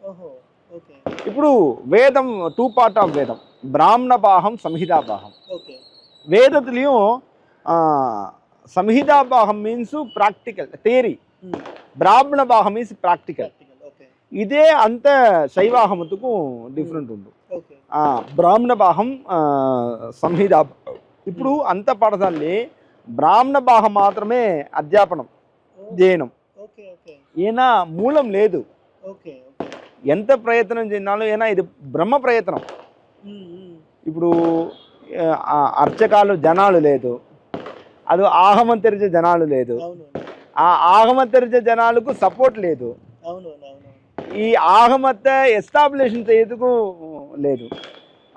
ఓహో ఓకే. ఇప్పుడు వేదం 2 పార్ట్ ఆఫ్ వేదం, బ్రాహ్మణ భాగం సంహితా భాగం. ఓకే. వేదத்துலயும் సంహితా భాగం మీన్స్ ప్రాక్టికల్ థియరీ, బ్రాహ్మణ భాగం మీన్స్ ప్రాక్టికల్. ఓకే. ఇదే అంత శైవాహమతుకు డిఫరెంట్ ఉండు. ఓకే. బ్రాహ్మణ భాగం సంహితా. ఇప్పుడు అంత పాఠశాలని బ్రాహ్మణ భాగం మాత్రమే అధ్యాపనం చేయడం. ఓకే. ఓకే. ఏనా మూలం లేదు. ఓకే. ఎంత ప్రయత్నం చేసినాలో ఏనా ఇది బ్రహ్మ ప్రయత్నం. ఇప్పుడు అర్చకాలు జనాలు లేదు, అది ఆగమం తెరిచే జనాలు లేదు, ఆ ఆగమం తెరిచే జనాలకు సపోర్ట్ లేదు, ఈ ఆగమత ఎస్టాబ్లిషన్ చేయదుకు లేదు.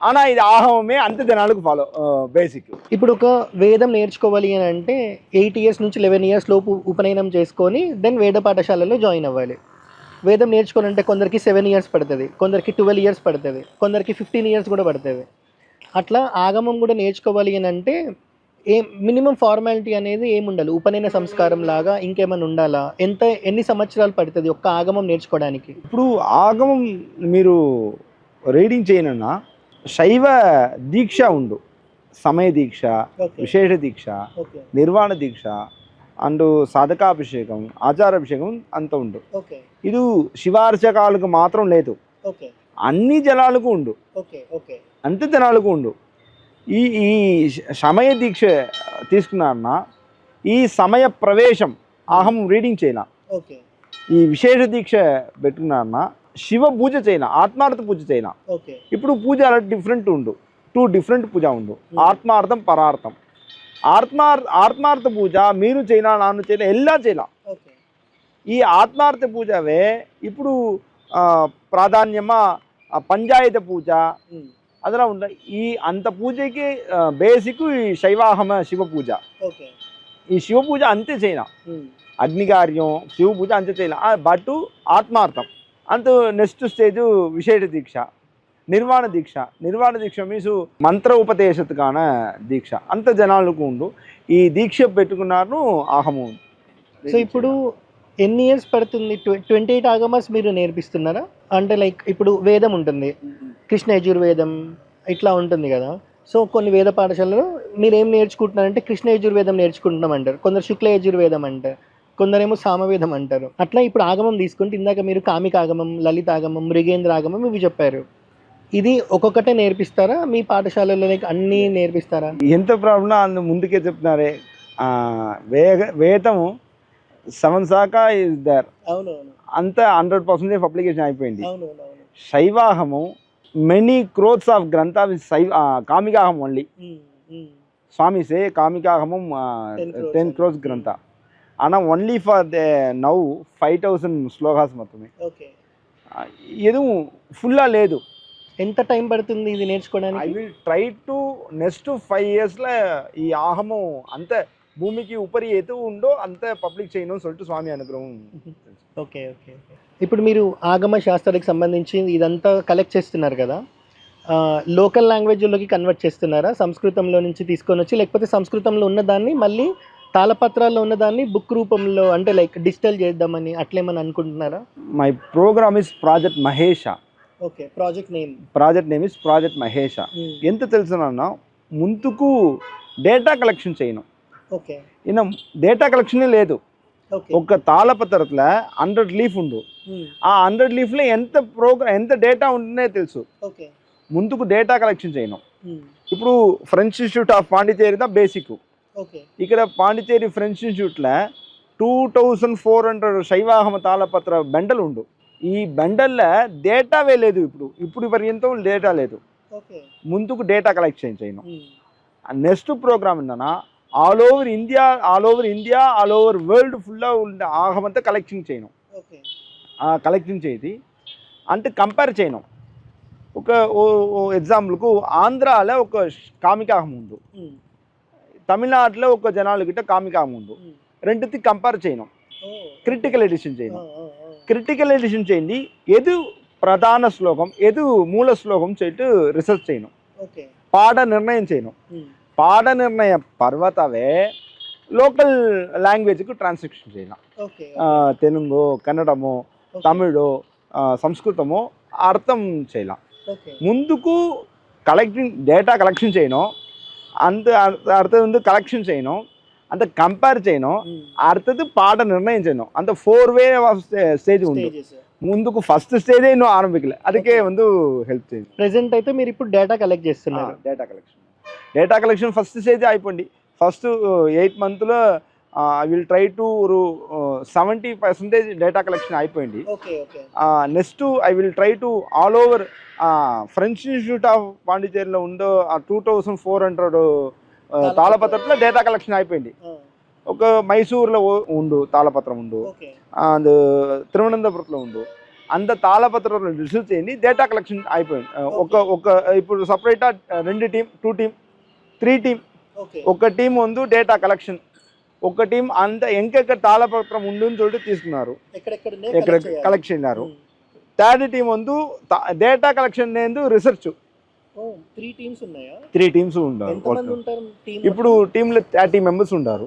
అనా ఇది ఆగమమే అంత జనాలకు ఫాలో బేసిక్. ఇప్పుడు ఒక వేదం నేర్చుకోవాలి అని అంటే 8 years నుంచి 11 years లోపు ఉపనయనం చేసుకొని దెన్ వేద పాఠశాలలో జాయిన్ అవ్వాలి. వేదం నేర్చుకోవాలంటే కొందరికి 7 years పడుతుంది, కొందరికి 12 years పడుతుంది, కొందరికి 15 years కూడా పడుతుంది. అట్లా ఆగమం కూడా నేర్చుకోవాలి అని అంటే మినిమం ఫార్మాలిటీ అనేది ఏముండాలి? ఉపనయన సంస్కారం లాగా ఇంకేమైనా ఉండాలా? ఎన్ని సంవత్సరాలు పడుతుంది ఒక్క ఆగమం నేర్చుకోవడానికి? ఇప్పుడు ఆగమం మీరు రీడింగ్ చేయనన్నా శైవ దీక్ష ఉండు, సమయ దీక్ష, విశేష దీక్ష, నిర్వాణ దీక్ష అండ్ సాధకాభిషేకం, ఆచారాభిషేకం అంత ఉండు. ఇది శివార్చకాలకు మాత్రం లేదు, అన్ని జనాలకు ఉండు, అంత జనాలకు ఉండు. ఈ సమయ దీక్ష తీసుకున్నారన్నా ఈ సమయ ప్రవేశం అహం రీడింగ్ చేయాల. ఈ విశేష దీక్ష పెట్టుకున్నారన్నా శివ పూజ చేయాల, ఆత్మార్థ పూజ చేయాల. ఇప్పుడు పూజ డిఫరెంట్ ఉండు, 2 different పూజ ఉండు, ఆత్మార్థం పరార్థం. ఆత్మార్థ పూజ మీరు చేయాల, నాను చేయాల, ఎలా చేయాల. ఈ ఆత్మార్థ పూజవే ఇప్పుడు ప్రాధాన్యమా పంచాయత పూజ ಅದರ ಉಂಡ ಈ ಅಂಥ ಪೂಜೆಗೆ ಬೇಸಿಕ್ ಈ ಶೈವಾಹಮ ಶಿವ ಪೂಜ. ಈ ಶಿವ ಪೂಜ ಅಂತೆ చేయన, అగ్నికార్యం శివ పూజ అంతే చేయన. బట్ ఆత్మార్థం అంత నెక్స్ట్ స్టేజ్ విశేష దీక్ష, నిర్వాణ దీక్ష. నిర్వాణ దీక్ష మీన్స్ మంత్ర ఉపదేశత్కాన దీక్ష. అంత జనాలకు ఉండు ఈ దీక్ష పెట్టుకున్నారు ఆహము. సో ఇప్పుడు ఎన్ని ఇయర్స్ పడుతుంది? 28 ఆగమస్ మీరు నేర్పిస్తున్నారా? అంటే లైక్ ఇప్పుడు వేదం ఉంటుంది, కృష్ణ యజుర్వేదం ఇట్లా ఉంటుంది కదా. సో కొన్ని వేద పాఠశాలలో మీరు ఏం నేర్చుకుంటున్నారంటే కృష్ణ యజుర్వేదం నేర్చుకుంటున్నాం అంటారు, కొందరు శుక్ల యజుర్వేదం అంటారు, కొందరేమో సామవేదం అంటారు. అట్లా ఇప్పుడు ఆగమం తీసుకుంటే ఇందాక మీరు కామికాగమం, లలితాగమం, మృగేంద్రాగమం ఇవి చెప్పారు. ఇది ఒక్కొక్కటే నేర్పిస్తారా మీ పాఠశాలలో, లైక్ అన్నీ నేర్పిస్తారా? ఎంత ప్రాబ్లం అందు ముందుకే చెప్తున్నారే, వేదము 7 శాఖ ఇస్ దర్, అవునవును అంతా 100% అప్లికేషన్ అయిపోయింది. అవునవును. శైవాహము మెనీ క్రోత్స్ ఆఫ్ గ్రంథ కామికాహం ఓన్లీ. స్వామి సే కామికాహమం 10 crores గ్రంథ ஆனால் ஒன்லி ஃபார் நவ் 5000 శ్లోకాస్ మాత్రమే. ఓకే. ఎదువు ఫుల్లా లేదు. ఎంత టైం పడుతుంది ఇది నేర్చుకోవడానికి? I will try to next 5 yearsలో ఈ ఆహము అంత భూమికి ఉపరి ఎటు ఉందో అంత పబ్లిక్ చేయను సొల్టు స్వామి అనుగ్రహం. Okay okay. ఇప్పుడు మీరు ఆగమ శాస్త్రాలకు సంబంధించి ఇదంతా కలెక్ట్ చేస్తున్నారు కదా, లోకల్ లాంగ్వేజ్లోకి కన్వర్ట్ చేస్తున్నారా? సంస్కృతంలో నుంచి తీసుకొని వచ్చి, లేకపోతే సంస్కృతంలో ఉన్నదాన్ని మళ్ళీ తాళపత్రాల్లో ఉన్నదాన్ని బుక్ రూపంలో అంటే లైక్ డిజిటల్ చేద్దామని అట్లేమని అనుకుంటున్నారా? My program is project Mahesha. Okay. Project name is project Mahesha. ఎంత తెలుసునన్నా ముందుకు డేటా కలెక్షన్ చేయను. ఓకే. ఈయన డేటా కలెక్షనే లేదు. ఒక తాళపత్రలో 100 లీఫ్ ఉండు, ఆ 100 లీఫ్లో ఎంత డేటా ఉంటుందే తెలుసు. ఓకే. ముందుకు డేటా కలెక్షన్ చేయను. ఇప్పుడు ఫ్రెంచ్ ఇన్స్టిట్యూట్ ఆఫ్ పాండిచేరి దా బేసిక్. ఓకే. ఇక్కడ పాండిచేరి ఫ్రెంచ్ ఇన్స్టిట్యూట్లో 2400 శైవాహమ తాళపత్ర బండలు ఉండు. ఈ బండల్లో డేటావే లేదు. ఇప్పుడు పర్యంతం డేటా లేదు. ఓకే. ముందుకు డేటా కలెక్షన్ చేయను. నెక్స్ట్ ప్రోగ్రామ్ ఏంటన్నా all over India all over world ఫుల్గా ఉండే ఆగమంతా కలెక్షన్ చేయను. ఓకే. కలెక్షన్ చేసి అంటే కంపేర్ చేయను. ఒక ఎగ్జాంపుల్కు ఆంధ్రాలో ఒక కామికాహం ఉండు, తమిళనాడులో ఒక జనాలు గిట్ట కామికాహం ఉండు. రెండుది కంపేర్ చేయను. క్రిటికల్ ఎడిషన్ చేయను. క్రిటికల్ ఎడిషన్ చేయండి. ఏది ప్రధాన శ్లోకం ఏది మూల శ్లోకం చేటు రీసెర్చ్ చేయను. పాఠ నిర్ణయం చేయను. పాఠ నిర్ణయ పర్వతవే లోకల్ లాంగ్వేజ్కు ట్రాన్స్లేషన్ చేయను. తెలుగు, కన్నడము, తమిళు, సంస్కృతము అర్థం చేయాల. ముందుకు డేటా కలెక్షన్ చేయను. అర్థం కలెక్షన్ చేయను, అంత కంపేర్ చేయను, అర్థది పాఠ నిర్ణయం చేయను. అంత 4 way స్టేజ్ ఉంది. ముందుకు ఫస్ట్ స్టేజే నువ్వు ఆరంభికలే, ಅದಕ್ಕೆ ಒಂದು హెల్ప్ చేయండి. ప్రెసెంట్ అయితే మీరు ఇప్పుడు డేటా కలెక్ట్ చేస్తున్నారు. డేటా కలెక్షన్ ఫస్ట్ స్టేజ్ అయిపోయింది. ఫస్ట్ 8 monthsలో I will try to 70% data collection అయిపోయింది. Next I will try to all over French institute of పాండిచేరిలో ఉందో 2400 తాళపత్రంలో డేటా కలెక్షన్ అయిపోయింది. ఒక మైసూర్లో ఉండు తాళపత్రం ఉండు, అండ్ తిరువనంతపురంలో ఉండు, అంత తాళపత్రంలో రిసీవ్ చేయండి. డేటా కలెక్షన్ అయిపోయింది. ఒక ఇప్పుడు సపరేట్గా 2 team 2 team 3 team. ఒక టీం ఉంది డేటా కలెక్షన్, ఒక టీం అంత ఎంకెక్కడ తాళపత్రం ఉందని చోటు తీసుకున్నారు, ఎక్కడ కలెక్ట్ చేసినారు. థర్డ్ టీం ఉంది డేటా కలెక్షన్ రీసెర్చ్. 3 teams ఉన్నారు. ఇప్పుడు టీంలో 30 members ఉన్నారు.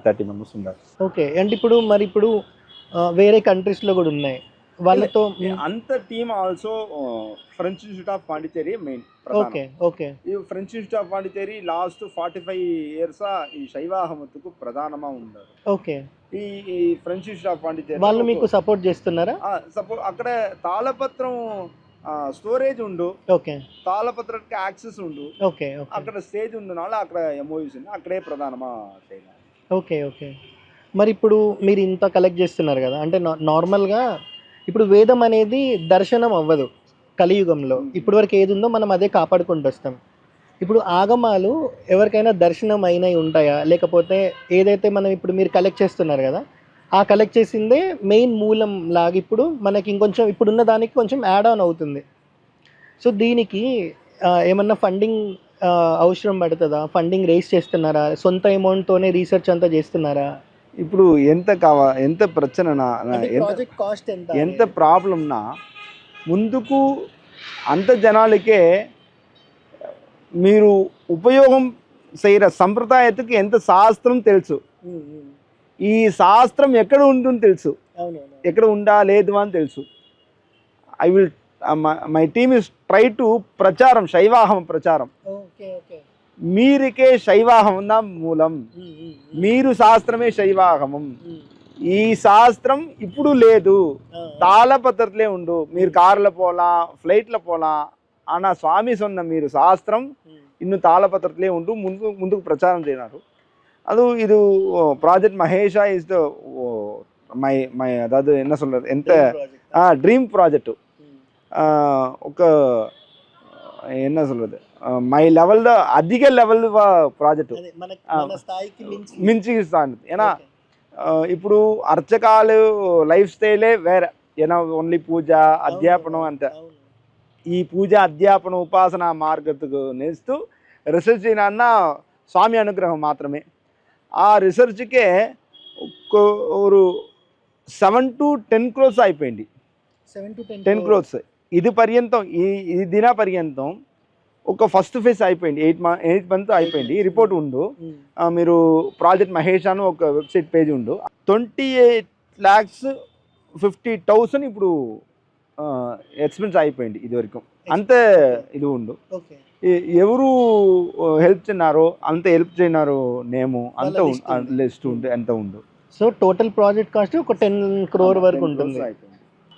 30 members ఉన్నారు. ఓకే. అండ్ ఇప్పుడు వేరే కంట్రీస్లో కూడా ఉన్నాయి వాళ్ళతో అంత team also French institute of Pondicherry main. Okay. Okay. ఈ French institute of Pondicherry last 45 years ఈ శైవాహమతుకు ప్రధానమా ఉన్నారు. ఓకే. ఈ ఫ్రెంచ్ ఇన్స్టిట్యూట్ ఆఫ్ పాండిచేరి వాళ్ళు మీకు సపోర్ట్ చేస్తున్నారా? సపోర్ట్. అక్కడ తాళపత్రం స్టోరేజ్ ఉండు. ఓకే. తాళపత్రానికి యాక్సెస్ ఉండు. ఓకే. అక్కడ స్టేజ్ ఉండునాల అక్కడ ఎంఓయూస్ అక్కడే ప్రధానమా చేయాలి. ఓకే. ఓకే. మరి ఇప్పుడు మీరు ఇంత కలెక్ట్ చేస్తున్నారు కదా, అంటే నార్మల్గా ఇప్పుడు వేదం అనేది దర్శనం అవ్వదు కలియుగంలో. ఇప్పటి వరకు ఏది ఉందో మనం అదే కాపాడుకుంటూ వస్తాం. ఇప్పుడు ఆగమాలు ఎవరికైనా దర్శనం అయినవి ఉంటాయా, లేకపోతే ఏదైతే మనం ఇప్పుడు మీరు కలెక్ట్ చేస్తున్నారు కదా ఆ కలెక్ట్ చేసిందే మెయిన్ మూలం లాగా ఇప్పుడు మనకి ఇంకొంచెం ఇప్పుడున్న దానికి కొంచెం యాడ్ ఆన్ అవుతుంది. సో దీనికి ఏమన్నా ఫండింగ్ అవసరం పడుతుందా? ఫండింగ్ రేస్ చేస్తున్నారా? సొంత అమౌంట్తోనే రీసెర్చ్ అంతా చేస్తున్నారా? ఇప్పుడు ఎంత ప్రచన ఎంత ప్రాబ్లంనా ముందుకు అంత జనాలకే మీరు ఉపయోగం చేయర సంప్రదాయతకి ఎంత శాస్త్రం తెలుసు. ఈ శాస్త్రం ఎక్కడ ఉంటుందో తెలుసు, ఎక్కడ ఉండా లేదు అని తెలుసు. I will my team is try to ప్రచారం శైవాహం ప్రచారం. మీరికే శైవాహం మూలం, మీరు శాస్త్రమే శైవాహమం. ఈ శాస్త్రం ఇప్పుడు లేదు, తాళపత్రలే ఉండు, మీరు కార్ల పోలా ఫ్లైట్ల పోలా అన్న స్వామి సొన్న మీరు శాస్త్రం ఇನ್ನು తాళపత్రలే ఉండు ముందుకు ప్రచారం చేయనారు. அது இது project Mahesha is the my அதாவது என்ன சொல்றது எந்த ட்ரீம் ப்ராஜெக்ட் ఒక என்ன சொல்றது మై లెవెల్ అధిక లెవెల్ ప్రాజెక్టు మించి ఇస్తాను. ఏనా ఇప్పుడు అర్చకాలు లైఫ్ స్టైలే వేరే, ఏనా ఓన్లీ పూజ అధ్యాపనం అంతే. ఈ పూజ అధ్యాపనం ఉపాసన మార్గத்துக்கு నేస్తూ రీసెర్చ్ అయినా స్వామి అనుగ్రహం మాత్రమే. ఆ రీసెర్చ్కే ஒரு 7 to 10 crores అయిపోయింది. 10 crores ఇది పర్యంతం ఈ దిన పర్యంతం ఒక ఫస్ట్ ఫేజ్ అయిపోయింది. 8 మంత్ అయిపోయింది. రిపోర్ట్ ఉండు, మీరు ప్రాజెక్ట్ మహేష్ అని ఒక వెబ్సైట్ పేజ్ ఉండు. 28,50,000 ఇప్పుడు ఎక్స్పెన్స్ అయిపోయింది ఇది వరకు. అంతే ఇది ఉండు. ఎవరు హెల్ప్ చేయనారో అంత హెల్ప్ చేయనారో నేము అంత లిస్ట్ ఉండు ఎంత ఉండు. సో టోటల్ ప్రాజెక్ట్ కాస్ట్ ఒక 10 crore వరకు ఉంటుంది.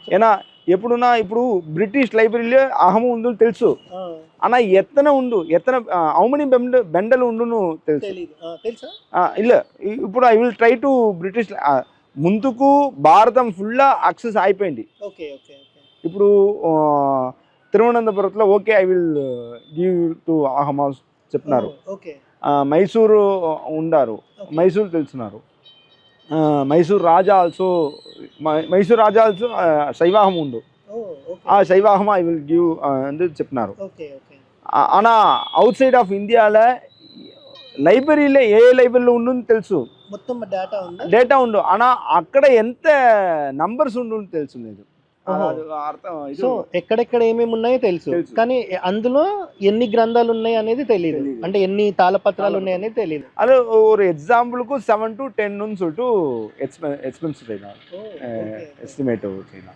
ఏనా ఎప్పుడున్నా ఇప్పుడు బ్రిటిష్ లైబ్రరీలో అహము ఉందో తెలుసు అన్న, ఎత్తన ఉండు ఎత్తన హౌమని బెండలు ఉండును తెలుసు ఇల్ల. ఇప్పుడు I will try to British ముందుకు భారతం ఫుల్ యాక్సెస్ అయిపోయింది. ఇప్పుడు తిరువనంతపురంలో okay I will give to అహమాస్ చెప్పినారు. మైసూరు ఉండారు, మైసూరు తెలుసున్నారు. మైసూరు రాజా ఆల్సో శైవాహం ఉండు, ఆ శైవాహం ఐ విల్ గివ్ అని చెప్పినారు. అనా అవుట్ సైడ్ ఆఫ్ ఇండియాలో లైబ్రరీలో ఏ లైబ్రరీలో ఉండు తెలుసు, మొత్తం డేటా ఉండు. అనా అక్కడ ఎంత నంబర్స్ ఉండు తెలుసు లేదు. సో ఎక్కడెక్కడ ఏమేమి ఉన్నాయో తెలుసు, కానీ అందులో ఎన్ని గ్రంథాలు ఉన్నాయి అనేది తెలియదు, అంటే ఎన్ని తాళపత్రాలు ఉన్నాయి అనేది తెలియదు. అది ఒక ఎగ్జాంపుల్కు 7 to 10 சொல்லிட்டு ఎక్స్పెన్స్ ఎస్టిమేట్ చేయనా.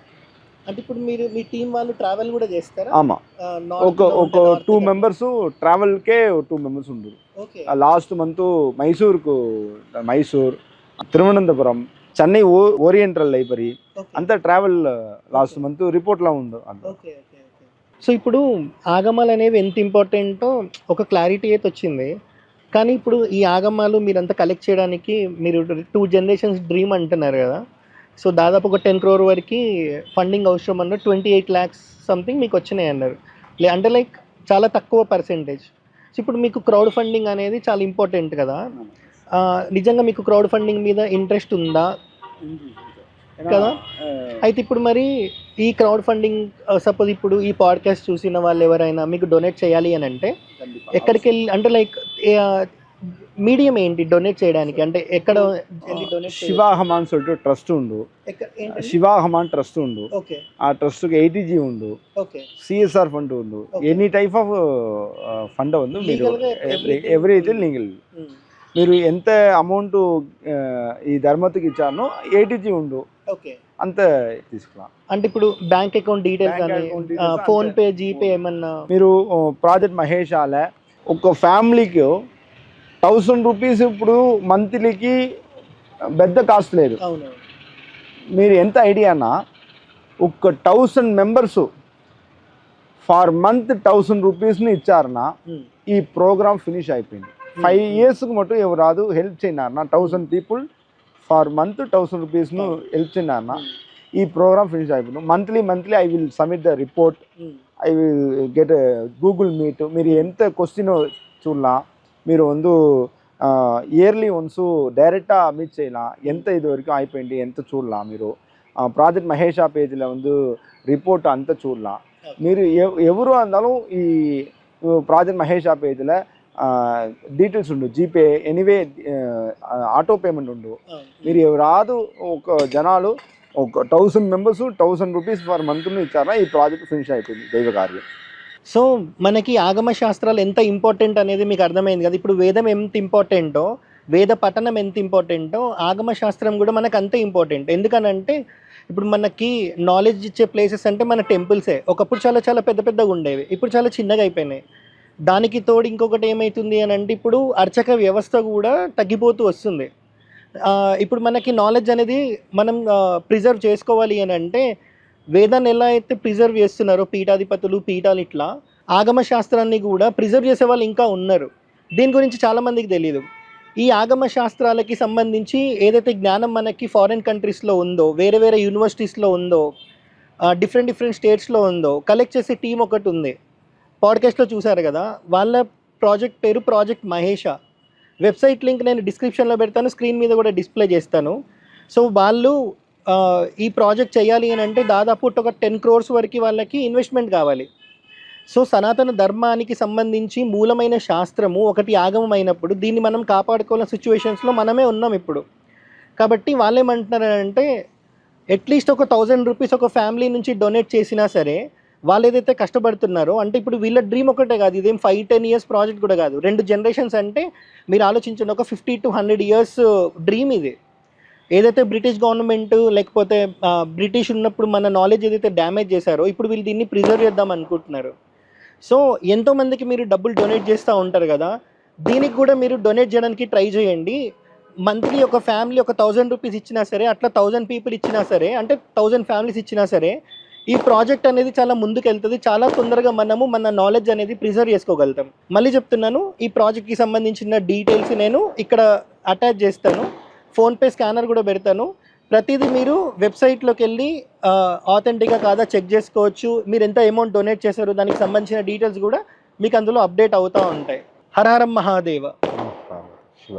అంటే ఇప్పుడు మీరు మీ టీం వాళ్ళు ట్రావెల్ కూడా చేస్తారా? ఆమా, ఒక 2 members ట్రావెల్కే 2 members ఉండరు. Last month Mysore, Thiruvananthapuram, Chennai oriental library అంతా ట్రావెల్ లాస్ట్ మంత్ రిపోర్ట్లో ఉంది. సో ఇప్పుడు ఆగమాలు అనేవి ఎంత ఇంపార్టెంటో ఒక క్లారిటీ అయితే వచ్చింది. కానీ ఇప్పుడు ఈ ఆగమాలు మీరంతా కలెక్ట్ చేయడానికి మీరు 2 generations డ్రీమ్ అంటున్నారు కదా. సో దాదాపు ఒక 10 crore వరకు ఫండింగ్ అవసరం అన్నారు. 28 lakhs సంథింగ్ మీకు వచ్చినాయి అన్నారు. అంటే లైక్ చాలా తక్కువ పర్సెంటేజ్. సో ఇప్పుడు మీకు క్రౌడ్ ఫండింగ్ అనేది చాలా ఇంపార్టెంట్ కదా. నిజంగా మీకు క్రౌడ్ ఫండింగ్ మీద ఇంట్రెస్ట్ ఉందా కదా? అయితే ఇప్పుడు మరి ఈ క్రౌడ్ ఫండింగ్ సపోజ్ ఇప్పుడు ఈ పాడ్కాస్ట్ చూసిన వాళ్ళు ఎవరైనా మీకు డొనేట్ చేయాలి అని అంటే ఎక్కడికి వెళ్ళి, అంటే లైక్ మీడియం ఏంటి డొనేట్ చేయడానికి? అంటే ఎక్కడ శివాహమాన్ சொல்லிட்டு ట్రస్ట్ ఉండు, శివాహమాన్ ట్రస్ట్ ఉండు. ఆ ట్రస్ట్కి ATG ఉండు, CSR ఫండ్ ఉండు, ఎనీ టైప్ ఆఫ్ ఫండ్ ఉంది. మీరు ఎవ్రీథింగ్ లీగల్. మీరు ఎంత అమౌంట్ ఈ ధర్మతికి ఇచ్చారో ATG ఉండు, అంతే తీసుకురా. అంటే ఇప్పుడు బ్యాంక్ అకౌంట్ డీటెయిల్స్ కానీ ఫోన్ పే, జీపే ఏమన్నా? మీరు ప్రాజెక్ట్ మహేషాల ఒక ఫ్యామిలీకి 1000 rupees ఇప్పుడు మంత్లీకి పెద్ద కాస్ట్ లేదు. మీరు ఎంత ఐడియా అన్నా, ఒక 1000 members ఫర్ మంత్ 1000 rupeesని ఇచ్చారన్నా ఈ ప్రోగ్రామ్ ఫినిష్ అయిపోయింది. 5 yearsకి మటు ఎవరు రాదు హెల్ప్ చేయనారన్నా. 1000 people ఫర్ మంత్ 1000 rupeesను హెల్ప్ చేయనారన్నా ఈ ప్రోగ్రామ్ ఫినిష్ అయిపోయింది. Monthly I will submit the report, I will get Google Meet. మీరు ఎంత క్వశ్చన్ చూడలా, మీరు ಒಂದು ఇయర్లీ వన్స్ డైరెక్టాக మీట్ చేయలా ఎంత ఇది వరకు అయిపోయింది ఎంత చూడలా. మీరు ప్రాజెక్ట్ మహేషా పేజ్లో வந்து రిపోర్ట్ అంతా చూడలా. మీరు ఎవరు అందాலும் ఈ ప్రాజెక్ట్ మహేషా పేజ్లో డీటెయిల్స్ ఉండు, జీపే ఎనీవే ఆటో పేమెంట్ ఉండు. మీరు రాదు ఒక జనాలు ఒక 1000 members 1000 rupees ఫర్ మంత్ను ఇచ్చారా ఈ ప్రాజెక్ట్ ఫినిష్ అయిపోయింది దైవ కార్యం. సో మనకి ఆగమ శాస్త్రాలు ఎంత ఇంపార్టెంట్ అనేది మీకు అర్థమైంది కదా. ఇప్పుడు వేదం ఎంత ఇంపార్టెంటో, వేద పఠనం ఎంత ఇంపార్టెంటో, ఆగమ శాస్త్రం కూడా మనకు అంతే ఇంపార్టెంట్. ఎందుకనంటే ఇప్పుడు మనకి నాలెడ్జ్ ఇచ్చే ప్లేసెస్ అంటే మన టెంపుల్సే. ఒకప్పుడు చాలా చాలా పెద్ద పెద్దగా ఉండేవి, ఇప్పుడు చాలా చిన్నగా అయిపోయినాయి. దానికి తోడు ఇంకొకటి ఏమవుతుంది అని అంటే ఇప్పుడు అర్చక వ్యవస్థ కూడా తగ్గిపోతూ వస్తుంది. ఇప్పుడు మనకి నాలెడ్జ్ అనేది మనం ప్రిజర్వ్ చేసుకోవాలి అని అంటే వేదాన్ని ఎలా అయితే ప్రిజర్వ్ చేస్తున్నారో పీఠాధిపతులు పీఠాలు ఇట్లా ఆగమ శాస్త్రాన్ని కూడా ప్రిజర్వ్ చేసే వాళ్ళు ఇంకా ఉన్నారు. దీని గురించి చాలామందికి తెలియదు. ఈ ఆగమ శాస్త్రాలకి సంబంధించి ఏదైతే జ్ఞానం మనకి ఫారిన్ కంట్రీస్లో ఉందో, వేరే వేరే యూనివర్సిటీస్లో ఉందో, డిఫరెంట్ స్టేట్స్లో ఉందో, కలెక్ట్ చేసే టీం ఒకటి ఉంది. పాడ్కాస్ట్లో చూశారు కదా, వాళ్ళ ప్రాజెక్ట్ పేరు ప్రాజెక్ట్ మహేష. వెబ్సైట్ లింక్ నేను డిస్క్రిప్షన్లో పెడతాను, స్క్రీన్ మీద కూడా డిస్ప్లే చేస్తాను. సో వాళ్ళు ఈ ప్రాజెక్ట్ చేయాలి అని అంటే దాదాపు ఒక 10 crores వరకు వాళ్ళకి ఇన్వెస్ట్మెంట్ కావాలి. సో సనాతన ధర్మానికి సంబంధించి మూలమైన శాస్త్రము ఒకటి ఆగమం అయినప్పుడు దీన్ని మనం కాపాడుకోవాల్సిన సిచ్యువేషన్స్లో మనమే ఉన్నాం ఇప్పుడు. కాబట్టి వాళ్ళు ఏమంటున్నారంటే అట్లీస్ట్ ఒక 1000 రూపీస్ ఒక ఫ్యామిలీ నుంచి డొనేట్ చేసినా సరే వాళ్ళు ఏదైతే కష్టపడుతున్నారో, అంటే ఇప్పుడు వీళ్ళ డ్రీమ్ ఒకటే కాదు, ఇదేం 5-10 years ప్రాజెక్ట్ కూడా కాదు, 2 generations అంటే మీరు ఆలోచించండి, ఒక 50 to 100 years డ్రీమ్ ఇది. ఏదైతే బ్రిటిష్ గవర్నమెంట్ లేకపోతే బ్రిటిష్ ఉన్నప్పుడు మన నాలెడ్జ్ ఏదైతే డ్యామేజ్ చేశారో ఇప్పుడు వీళ్ళు దీన్ని ప్రిజర్వ్ చేద్దాం అనుకుంటున్నారు. సో ఎంతోమందికి మీరు డబ్బులు డొనేట్ చేస్తూ ఉంటారు కదా, దీనికి కూడా మీరు డొనేట్ చేయడానికి ట్రై చేయండి. మంత్లీ ఒక ఫ్యామిలీ ఒక 1000 రూపీస్ ఇచ్చినా సరే, అట్లా 1000 people ఇచ్చినా సరే, అంటే 1000 families ఇచ్చినా సరే ఈ ప్రాజెక్ట్ అనేది చాలా ముందుకు వెళ్తుంది. చాలా తొందరగా మనము మన నాలెడ్జ్ అనేది ప్రిజర్వ్ చేసుకోగలుగుతాం. మళ్ళీ చెప్తున్నాను, ఈ ప్రాజెక్ట్కి సంబంధించిన డీటెయిల్స్ నేను ఇక్కడ అటాచ్ చేస్తాను, ఫోన్పే స్కానర్ కూడా పెడతాను. ప్రతిదీ మీరు వెబ్సైట్లోకి వెళ్ళి ఆథెంటిక్గా కాదా చెక్ చేసుకోవచ్చు. మీరు ఎంత అమౌంట్ డొనేట్ చేశారో దానికి సంబంధించిన డీటెయిల్స్ కూడా మీకు అందులో అప్డేట్ అవుతూ ఉంటాయి. హర హర మహాదేవ. శివ.